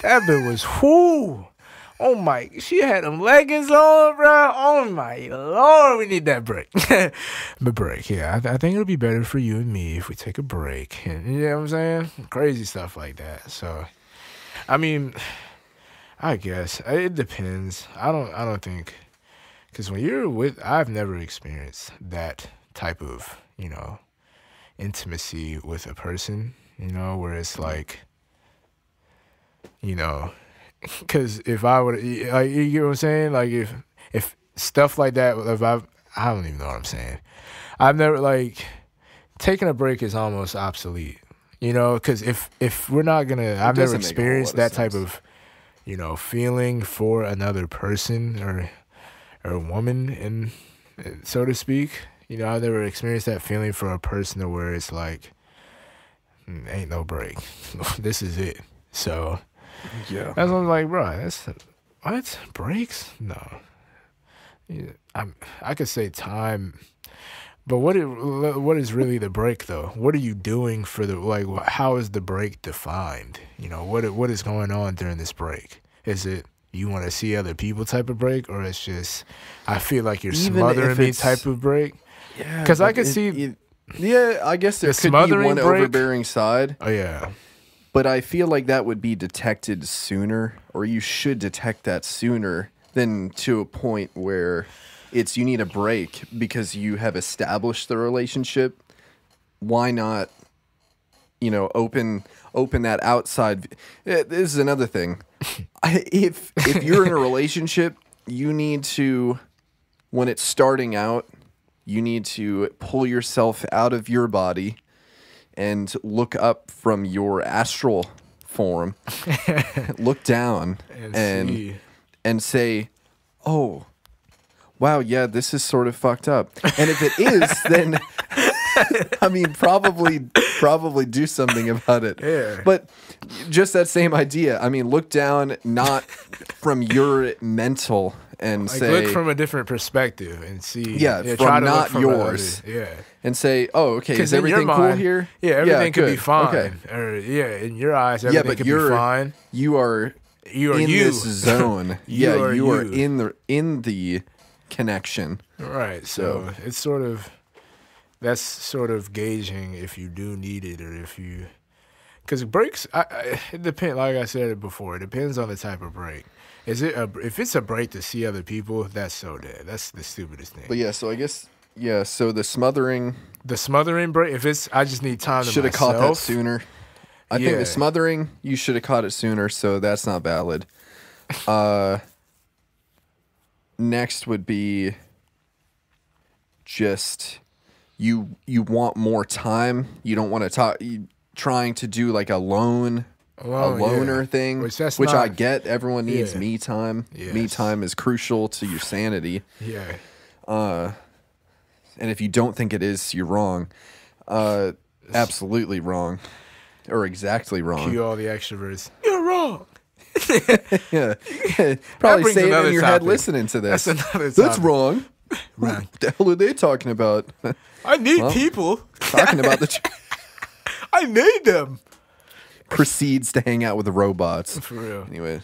That bitch was whoo. Oh my, she had them leggings on, bro. Oh my Lord, we need that break. But break, yeah, I think it'll be better for you and me if we take a break. And, you know what I'm saying? Crazy stuff like that. So, I mean, I guess it depends. I don't think. Because when you're with, I've never experienced that type of, you know, intimacy with a person, you know, where it's like, you know, because if I would, like, you get what I'm saying? Like, if stuff like that, I don't even know what I'm saying. I've never, like, taking a break is almost obsolete, you know, because if we're not going to, I've never experienced that type of, you know, feeling for another person or a woman, and so to speak, you know, I've never experienced that feeling for a person to where it's like, ain't no break. This is it. So, yeah, that's what I'm like, bro. That's what breaks? No, yeah, I could say time, but what is really the break though? What are you doing for the like? How is the break defined? You know, what is going on during this break? Is it you want to see other people type of break, or it's just I feel like you're smothering me type of break? Yeah, because I could see. Yeah, I guess there could be one overbearing side. Oh yeah, but I feel like that would be detected sooner, or you should detect that sooner than to a point where it's you need a break because you have established the relationship. Why not? You know, open that outside. This is another thing. If you're in a relationship, you need to, when it's starting out, you need to pull yourself out of your body and look up from your astral form, look down and say, oh, wow, yeah, this is sort of fucked up. And if it is, then I mean, probably do something about it. Yeah. But just that same idea. I mean, look down, not from your mental, and like say, look from a different perspective and see. Yeah, from not yours. And say, oh, okay, is everything cool here? Yeah, everything could be fine. Okay. Or in your eyes, everything could be fine. You are in this zone. You are in the connection. Right. So it's sort of. That's sort of gauging if you do need it or if you, because breaks. It depends. Like I said it before, it depends on the type of break. If it's a break to see other people, that's so dead. That's the stupidest thing. But yeah, so I guess So the smothering break. If it's, I just need time to should have caught that sooner. I think the smothering, you should have caught it sooner. So that's not valid. Next would be just. You want more time. You don't want to talk. Trying to do like a loner thing, which I get. Everyone needs me time. Yes. Me time is crucial to your sanity. Yeah. And if you don't think it is, you're wrong. Absolutely wrong, or exactly wrong. Cue all the extroverts. You're wrong. Yeah. Probably say it in your head listening to this. That's another topic. That's wrong. Right. What the hell are they talking about? I need people talking about the. I made them. Proceeds to hang out with the robots. For real. Anyway.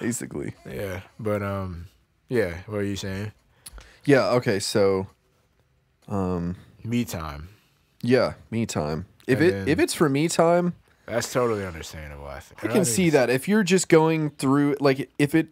Basically. Yeah, but yeah. What are you saying? Yeah. Okay. So, Me time. yeah, me time. And If it's for me time, That's totally understandable. I think. I can see that. If you're just going through, like, if it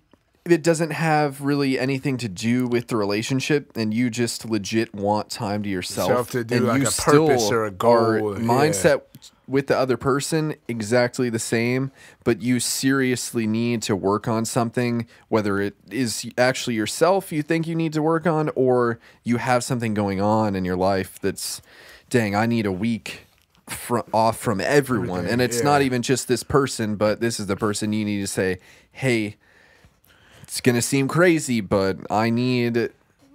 doesn't have really anything to do with the relationship, and you just legit want time to yourself, To do and like you a purpose still or a goal, are yeah. mindset with the other person exactly the same, but you seriously need to work on something, whether it is actually yourself you think you need to work on, or you have something going on in your life that's, dang, I need a week off from everyone. And it's not even just this person, but this is the person you need to say, hey, it's going to seem crazy, but I need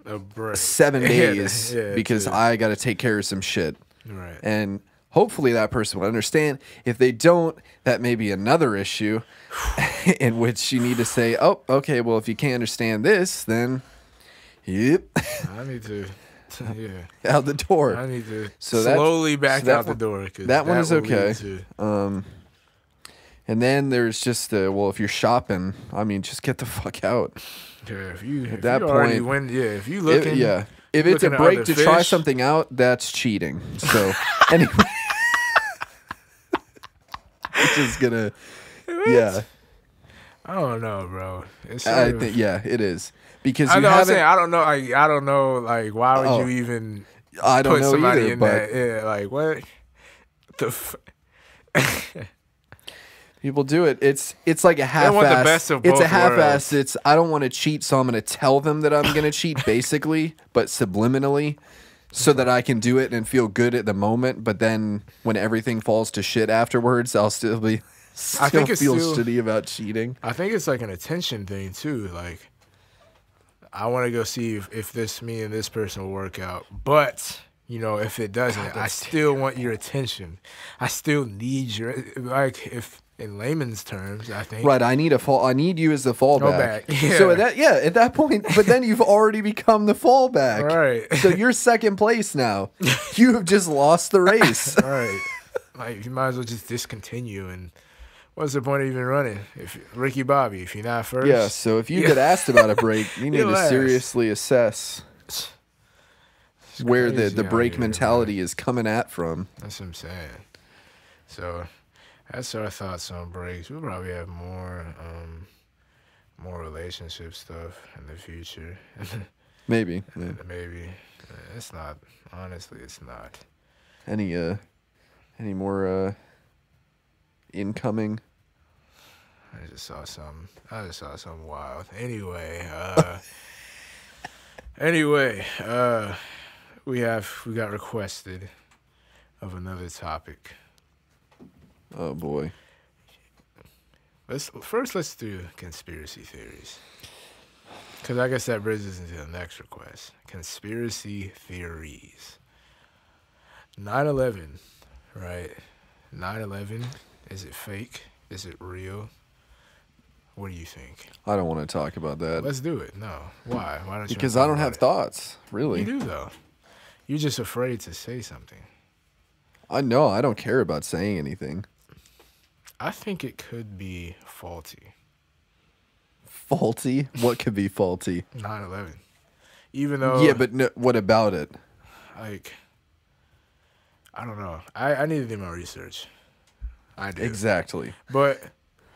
a break. 7 days Yeah, because I got to take care of some shit. Right. And hopefully that person will understand. If they don't, that may be another issue in which you need to say, oh, okay, well, if you can't understand this, then yep. I need to, out the door. I need to So slowly back out the door. That one is will okay. lead to- And then there's just well, if you're shopping, I mean, just get the fuck out. Yeah, if you At that already point, win, if you looking, if it's a looking at break other to try fish. something out, that's cheating. So anyway, it's just gonna, yeah. I don't know, bro. It's I sort of- think it is because I you know. I'm haven't. saying I don't know. I don't know. Like, why would Oh, you even I don't put know somebody either, in but that? Yeah, like what the. people do it. It's like a half-ass. want the best of It's a both half-ass. worlds. It's I don't want to cheat, so I'm going to tell them that I'm going to cheat, basically, but subliminally, so that I can do it and feel good at the moment. But then when everything falls to shit afterwards, I'll still be. I think it's feel still- shitty about cheating. I think it's like an attention thing too. Like, I want to go see if me and this person will work out, but. You know, if it doesn't, I still want your attention. I still need your, like, if in layman's terms, I think. Right, I need you as the fallback. Yeah. So at that point, but then you've already become the fallback. Right. So you're second place now. You have just lost the race. Right. Like, you might as well just discontinue. And what's the point of even running? If Ricky Bobby, if you're not first. Yeah. So if you get asked about a break, you need You're to last. seriously assess where the crazy out break here, mentality is coming at from. That's what I'm saying. So that's our thoughts on breaks. We'll probably have more relationship stuff in the future. Maybe. Yeah. Maybe. It's not. Honestly, it's not. Any more incoming? I just saw something wild. Anyway, we got requested of another topic. Oh boy. Let's do conspiracy theories. Because I guess that bridges into the next request. Conspiracy theories. 9/11, right? 9/11, is it fake? Is it real? What do you think? I don't want to talk about that. Let's do it. No. Why? Why don't you? Because wanna I don't talk have about thoughts, it? really. You do, though. You're just afraid to say something. I know. I don't care about saying anything. I think it could be faulty. Faulty? What could be faulty? 9/11. Even though... Yeah, but no, what about it? Like, I don't know. I need to do my research. I do. Exactly. But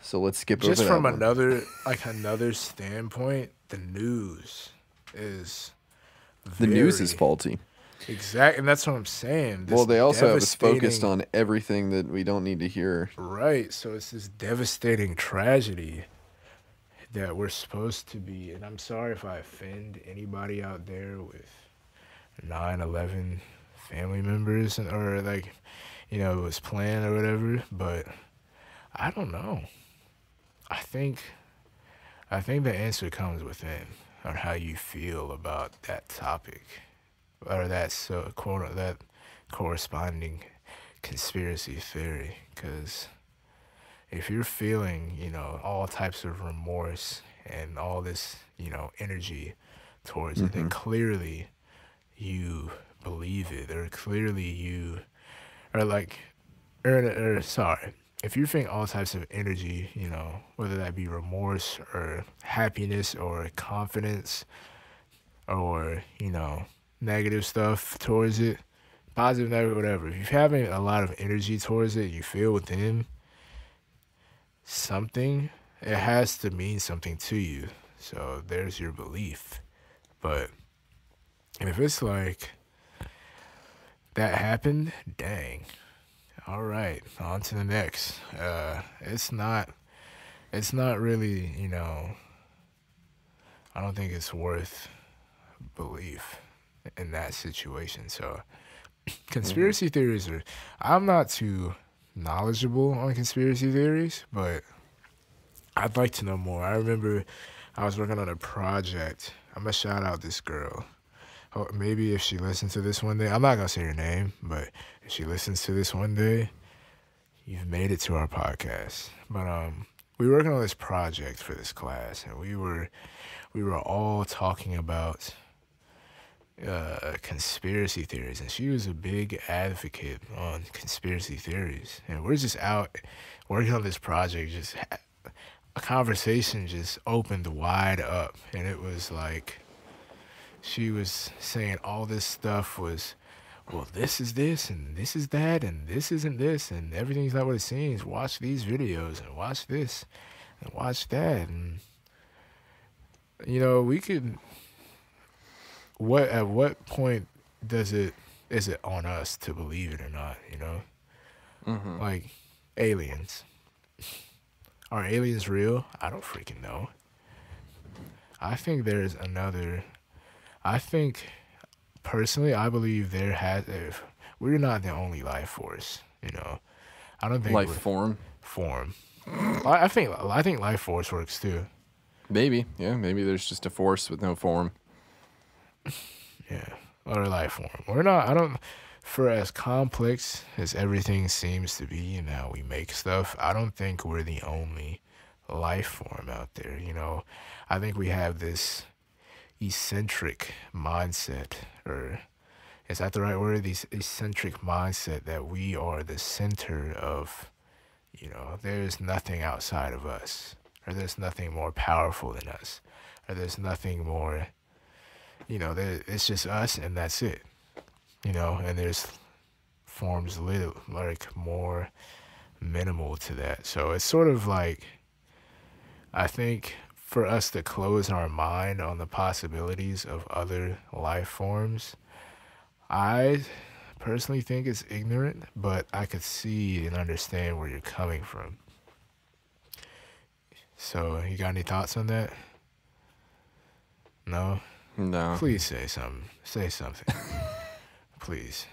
So let's skip over just that from one. another standpoint, the news is The news is very- faulty. Exactly, and that's what I'm saying. This Well, they also have us focused devastating- on everything that we don't need to hear. Right, so it's this devastating tragedy that we're supposed to be, and I'm sorry if I offend anybody out there with 9/11 family members or like, you know, it was planned or whatever, but I don't know. I think the answer comes within on how you feel about that topic or that that corresponding conspiracy theory, because if you're feeling, you know, all types of remorse and all this, you know, energy towards it, then clearly you believe it, or clearly you, or like, or sorry, if you think all types of energy, you know, whether that be remorse or happiness or confidence or, you know, negative stuff towards it, positive, negative, whatever, if you're having a lot of energy towards it, you feel within something, it has to mean something to you. So there's your belief. But if it's like, that happened, dang. All right, on to the next. It's not really, you know, I don't think it's worth belief in that situation. So conspiracy theories are, I'm not too knowledgeable on conspiracy theories, but I'd like to know more. I remember I was working on a project. I'm gonna shout out this girl. Oh, maybe if she listens to this one day, I'm not gonna say her name, but if she listens to this one day, you've made it to our podcast. But we were working on this project for this class, and we were all talking about conspiracy theories, and she was a big advocate on conspiracy theories. And we're just out working on this project, just a conversation just opened wide up, and it was like she was saying all this stuff was, well, this is this, and this is that, and this isn't this, and everything's not what it seems. Watch these videos, and watch this, and watch that. And, you know, we could, at what point is it on us to believe it or not, you know? Mm-hmm. Like, aliens. Are aliens real? I don't freaking know. I think there's another, personally, I believe we're not the only life force, you know. I don't think Life form. I think life force works too. Maybe, yeah. Maybe there's just a force with no form. Yeah, or life form. We're not. I don't. For as complex as everything seems to be and how we make stuff, I don't think we're the only life form out there. You know, I think we have this eccentric mindset, or is that the right word? This eccentric mindset that we are the center of, you know, there's nothing outside of us, or there's nothing more powerful than us, or there's nothing more, you know, it's just us and that's it, you know, and there's forms like more minimal to that. So it's sort of like, I think for us to close our mind on the possibilities of other life forms, I personally think it's ignorant, but I could see and understand where you're coming from. So, you got any thoughts on that? No? No. Please say something. Say something. Please.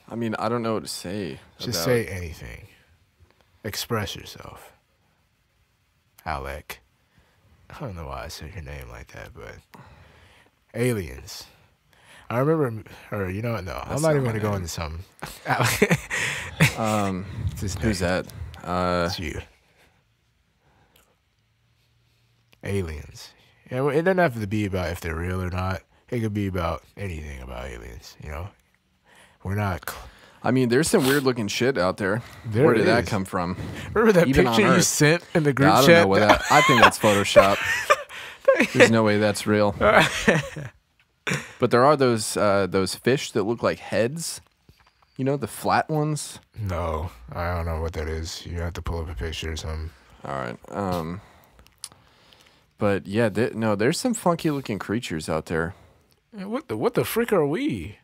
I mean, I don't know what to say. Just say anything. Express yourself. Alec. I don't know why I said your name like that, but aliens. I remember, or you know what? No, I'm not even gonna go into something. Who's that? It's you. Aliens. Yeah, well, it doesn't have to be about if they're real or not. It could be about anything about aliens. You know, we're not. I mean, there's some weird looking shit out there. Where did that come from? Remember that Even picture you sent in the group chat? I don't know what that. I think that's Photoshop. There's no way that's real. But there are those fish that look like heads. You know, the flat ones. No, I don't know what that is. You have to pull up a picture or something. All right. But yeah, there's some funky looking creatures out there. What the frick are we?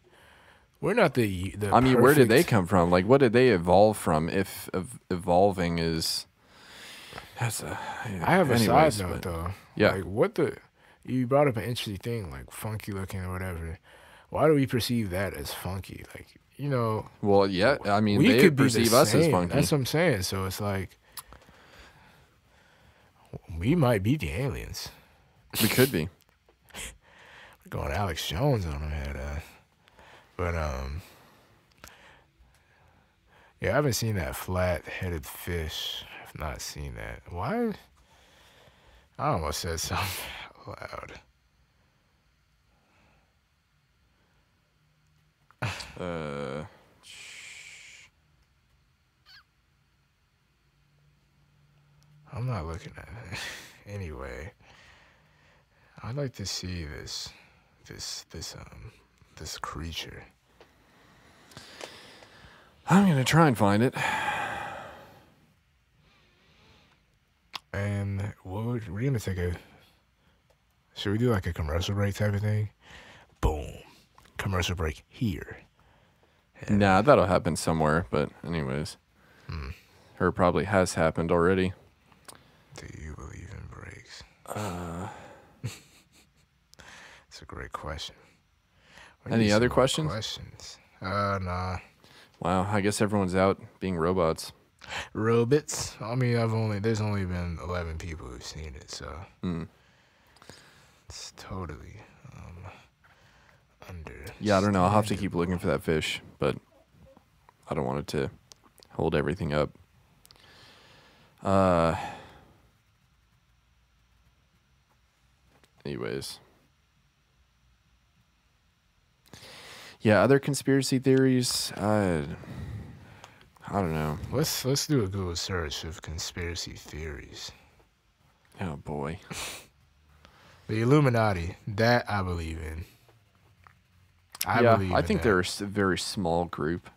We're not the I mean, where did they come from? Like, what did they evolve from? If evolving is, I have a side note though. Yeah. Like, you brought up an interesting thing, like funky looking or whatever. Why do we perceive that as funky? Like, you know. Well, yeah. I mean, they perceive us as funky. That's what I'm saying. So it's like, we might be the aliens. We could be. We're going Alex Jones on our head. But yeah, I haven't seen that flat-headed fish. I've not seen that. Why? I almost said something out loud. I'm not looking at it. Anyway, I'd like to see this creature. I'm gonna try and find it. And we're gonna take a. Should we do like a commercial break type of thing? Boom, commercial break here. And nah, that'll happen somewhere. But anyways, or probably has happened already. Do you believe in breaks? It's a great question. Any other questions? Nah. Wow, I guess everyone's out being robots. Robots. I mean, there's only been 11 people who've seen it, so it's totally under. Yeah, I don't know. I'll have to keep looking for that fish, but I don't want it to hold everything up. Anyways. Yeah, other conspiracy theories. I don't know. Let's do a Google search of conspiracy theories. Oh boy. The Illuminati, that I believe in. I think they're a very small group.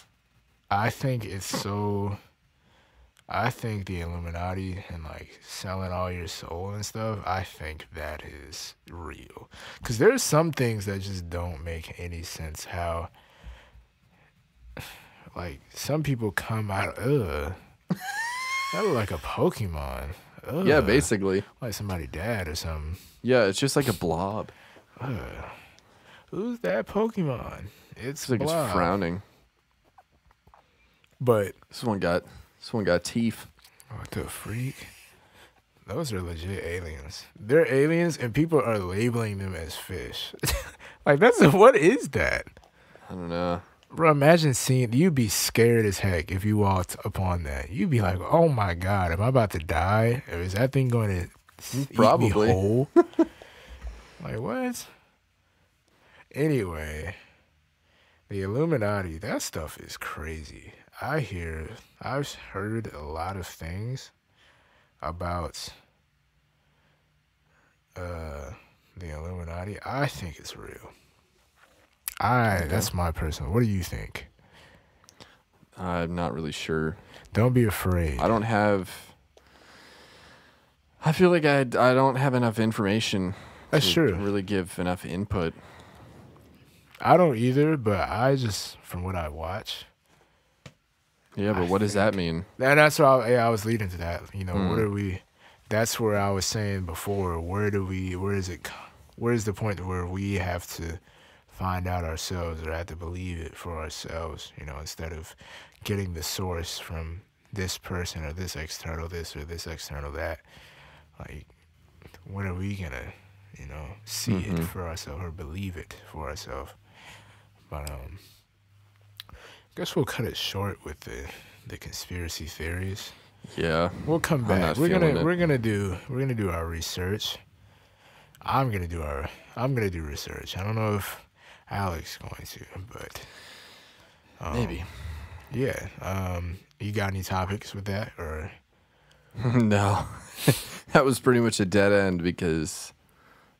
I think the Illuminati and like selling all your soul and stuff, I think that is real. Because there's some things that just don't make any sense. How, like, some people come out, that look like a Pokemon. Ugh. Yeah, basically. Like somebody died or something. Yeah, it's just like a blob. Who's that Pokemon? It's like Blob. It's frowning. But this one got teeth. What the freak? Those are legit aliens. They're aliens, and people are labeling them as fish. Like, what is that? I don't know. Bro, imagine you'd be scared as heck if you walked upon that. You'd be like, oh my God, am I about to die? Or is that thing going to eat me whole? Like, what? Anyway, the Illuminati, that stuff is crazy. I've heard a lot of things about the Illuminati. I think it's real. That's my personal. What do you think? I'm not really sure. Don't be afraid. I feel like I don't have enough information. That's true. Really give enough input. I don't either, but from what I watch. Yeah, but what does that mean? And that's what I was leading to that. You know, what are we? That's where I was saying before. Where is the point where we have to find out ourselves or have to believe it for ourselves? You know, instead of getting the source from this person or this external this or this external that. Like, when are we gonna, see it for ourselves or believe it for ourselves? But I guess we'll cut it short with the conspiracy theories. Yeah, we'll come back. We're gonna do our research. I'm gonna do research. I don't know if Alex is going to, but maybe. Yeah. You got any topics with that or? No, that was pretty much a dead end because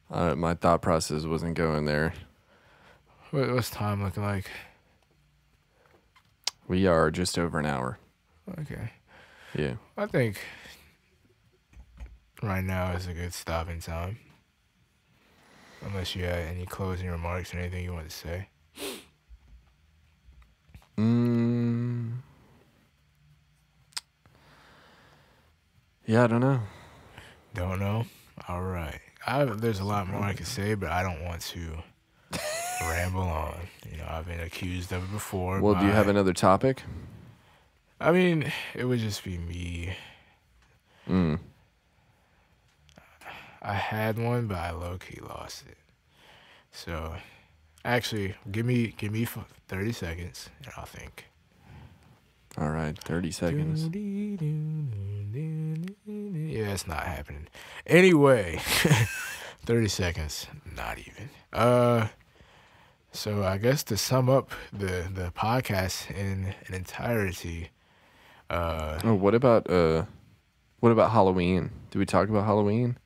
my thought process wasn't going there. What's time looking like? We are just over an hour. Okay. Yeah. I think right now is a good stopping time. Unless you had any closing remarks or anything you want to say. Yeah, I don't know. Don't know? All right. There's a lot more I could say, but I don't want to ramble on. I've been accused of it before. Well, do you have another topic? I mean, it would just be me. I had one, but I low-key lost it. So, actually, give me 30 seconds, and I'll think. All right, 30 seconds. Yeah, it's not happening. Anyway, 30 seconds, not even. So I guess to sum up the podcast in an entirety, Oh, what about Halloween? Did we talk about Halloween?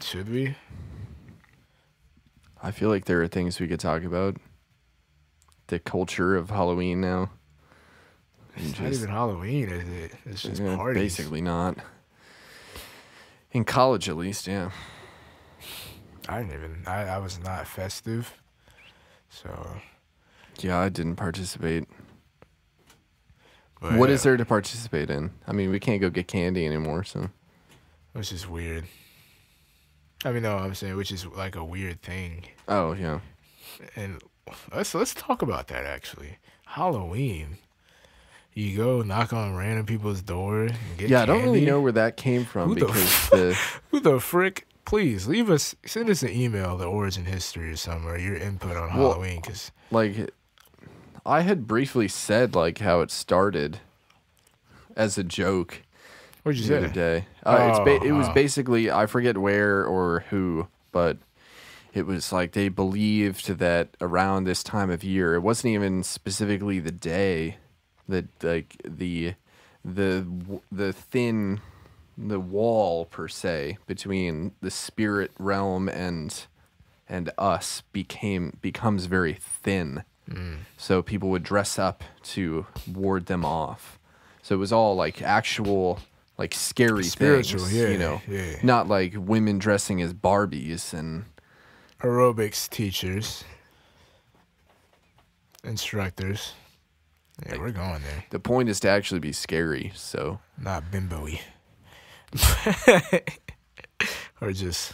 should we? I feel like there are things we could talk about. The culture of Halloween now. It's not even Halloween, is it? It's just parties. Basically not. In college, at least, yeah. I was not festive. So. Yeah, I didn't participate. But, what is there to participate in? I mean, we can't go get candy anymore, so. Which is weird. I mean, no, I'm saying, which is like a weird thing. Oh, yeah. And let's talk about that, actually. Halloween. You go knock on random people's door and get Yeah, candy. I don't really know where that came from Who the frick? Please send us an email, the origin history or something, or your input on Halloween, because like, I had briefly said like how it started as a joke. What'd you the say? other day? It was basically, I forget where or who, but it was like they believed that around this time of year, it wasn't even specifically the day that like the wall per se between the spirit realm and us becomes very thin. So people would dress up to ward them off. So it was all like actual like scary spiritual things, yeah, you know, yeah. not like women dressing as Barbies and aerobics teachers, instructors. Yeah, we're going there. The point is to actually be scary, so not bimbo-y. Or just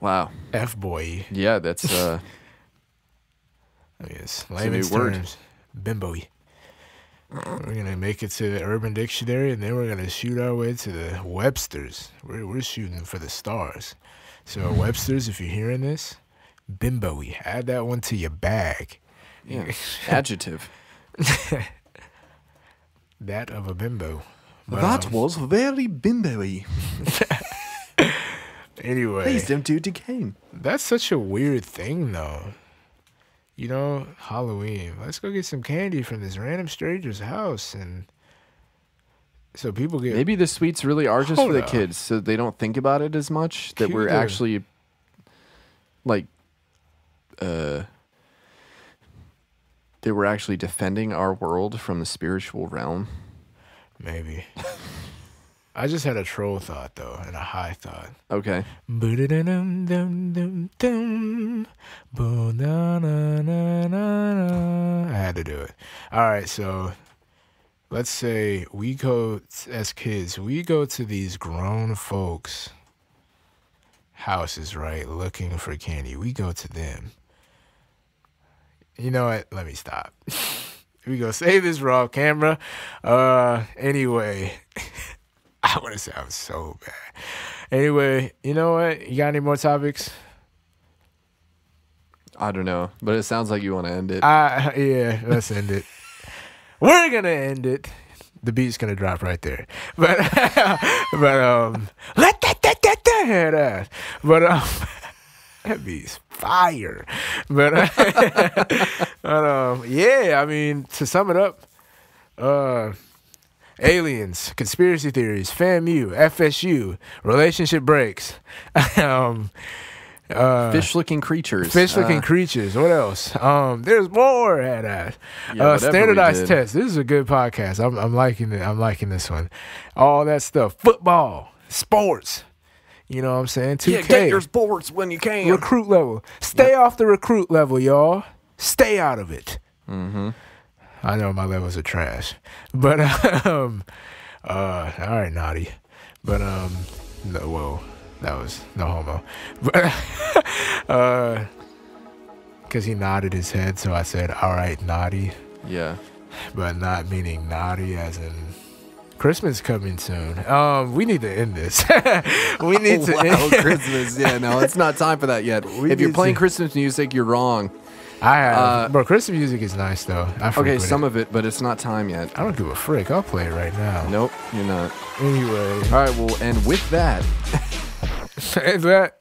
wow, F-boy. Yeah, that's I mean, it's layman's terms. Bimbo-y. We're gonna make it to the Urban Dictionary, and then we're gonna shoot our way to the Webster's. We're shooting for the stars. So Webster's, if you're hearing this, bimbo-y. Add that one to your bag. Yeah. Adjective. That of a bimbo. But, that was very bimbo-y. Anyway. Please don't do it again. That's such a weird thing, though. You know, Halloween. Let's go get some candy from this random stranger's house, and so people get. Maybe the sweets really are just for the kids, so they don't think about it as much. That we're actually, like, they were actually defending our world from the spiritual realm. Maybe. I just had a troll thought, though, and a high thought. Okay. I had to do it. All right, so let's say we go, as kids, we go to these grown folks' houses, right, looking for candy. We go to them. You know what? Let me stop. We go save this raw camera. Anyway. I want to sound so bad. Anyway, you know what? You got any more topics? I don't know, but it sounds like you want to end it. Yeah, let's end it. We're going to end it. The beat's going to drop right there. But let that head ass. But, that beat's fire. But, yeah, I mean, to sum it up, aliens, conspiracy theories, FAMU, FSU, relationship breaks, fish-looking creatures. Fish-looking creatures. What else? There's more at that. Standardized tests. This is a good podcast. I'm liking it. I'm liking this one. All that stuff. Football, sports. You know what I'm saying? 2K. Yeah, get your sports when you can. Recruit level. Stay off the recruit level, y'all. Stay out of it. Mm-hmm. I know my levels are trash, but all right, naughty, but no, whoa, that was no homo, but because he nodded his head, so I said, all right, naughty, yeah, but not meaning naughty as in Christmas coming soon. We need to end this. We need to end Christmas. Yeah, no, it's not time for that yet. If you're playing Christmas music, you're wrong. I have, but Christmas music is nice though. Okay, some of it, but it's not time yet. I don't give a frick. I'll play it right now. Nope, you're not. Anyway, all right. Well, and with that,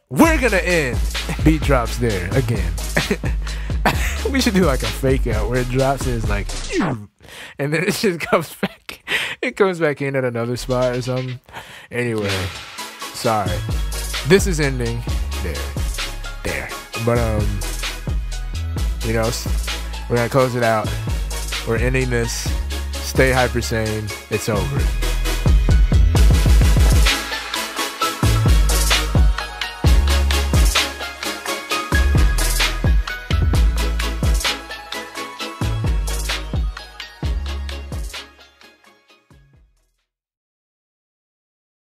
we're gonna end. Beat drops there again. We should do like a fake out where it drops and it's like, and then it just comes back. It comes back in at another spot or something. Anyway, sorry. This is ending there. But you know, we're gonna close it out. We're ending this. Stay hyper sane. It's over.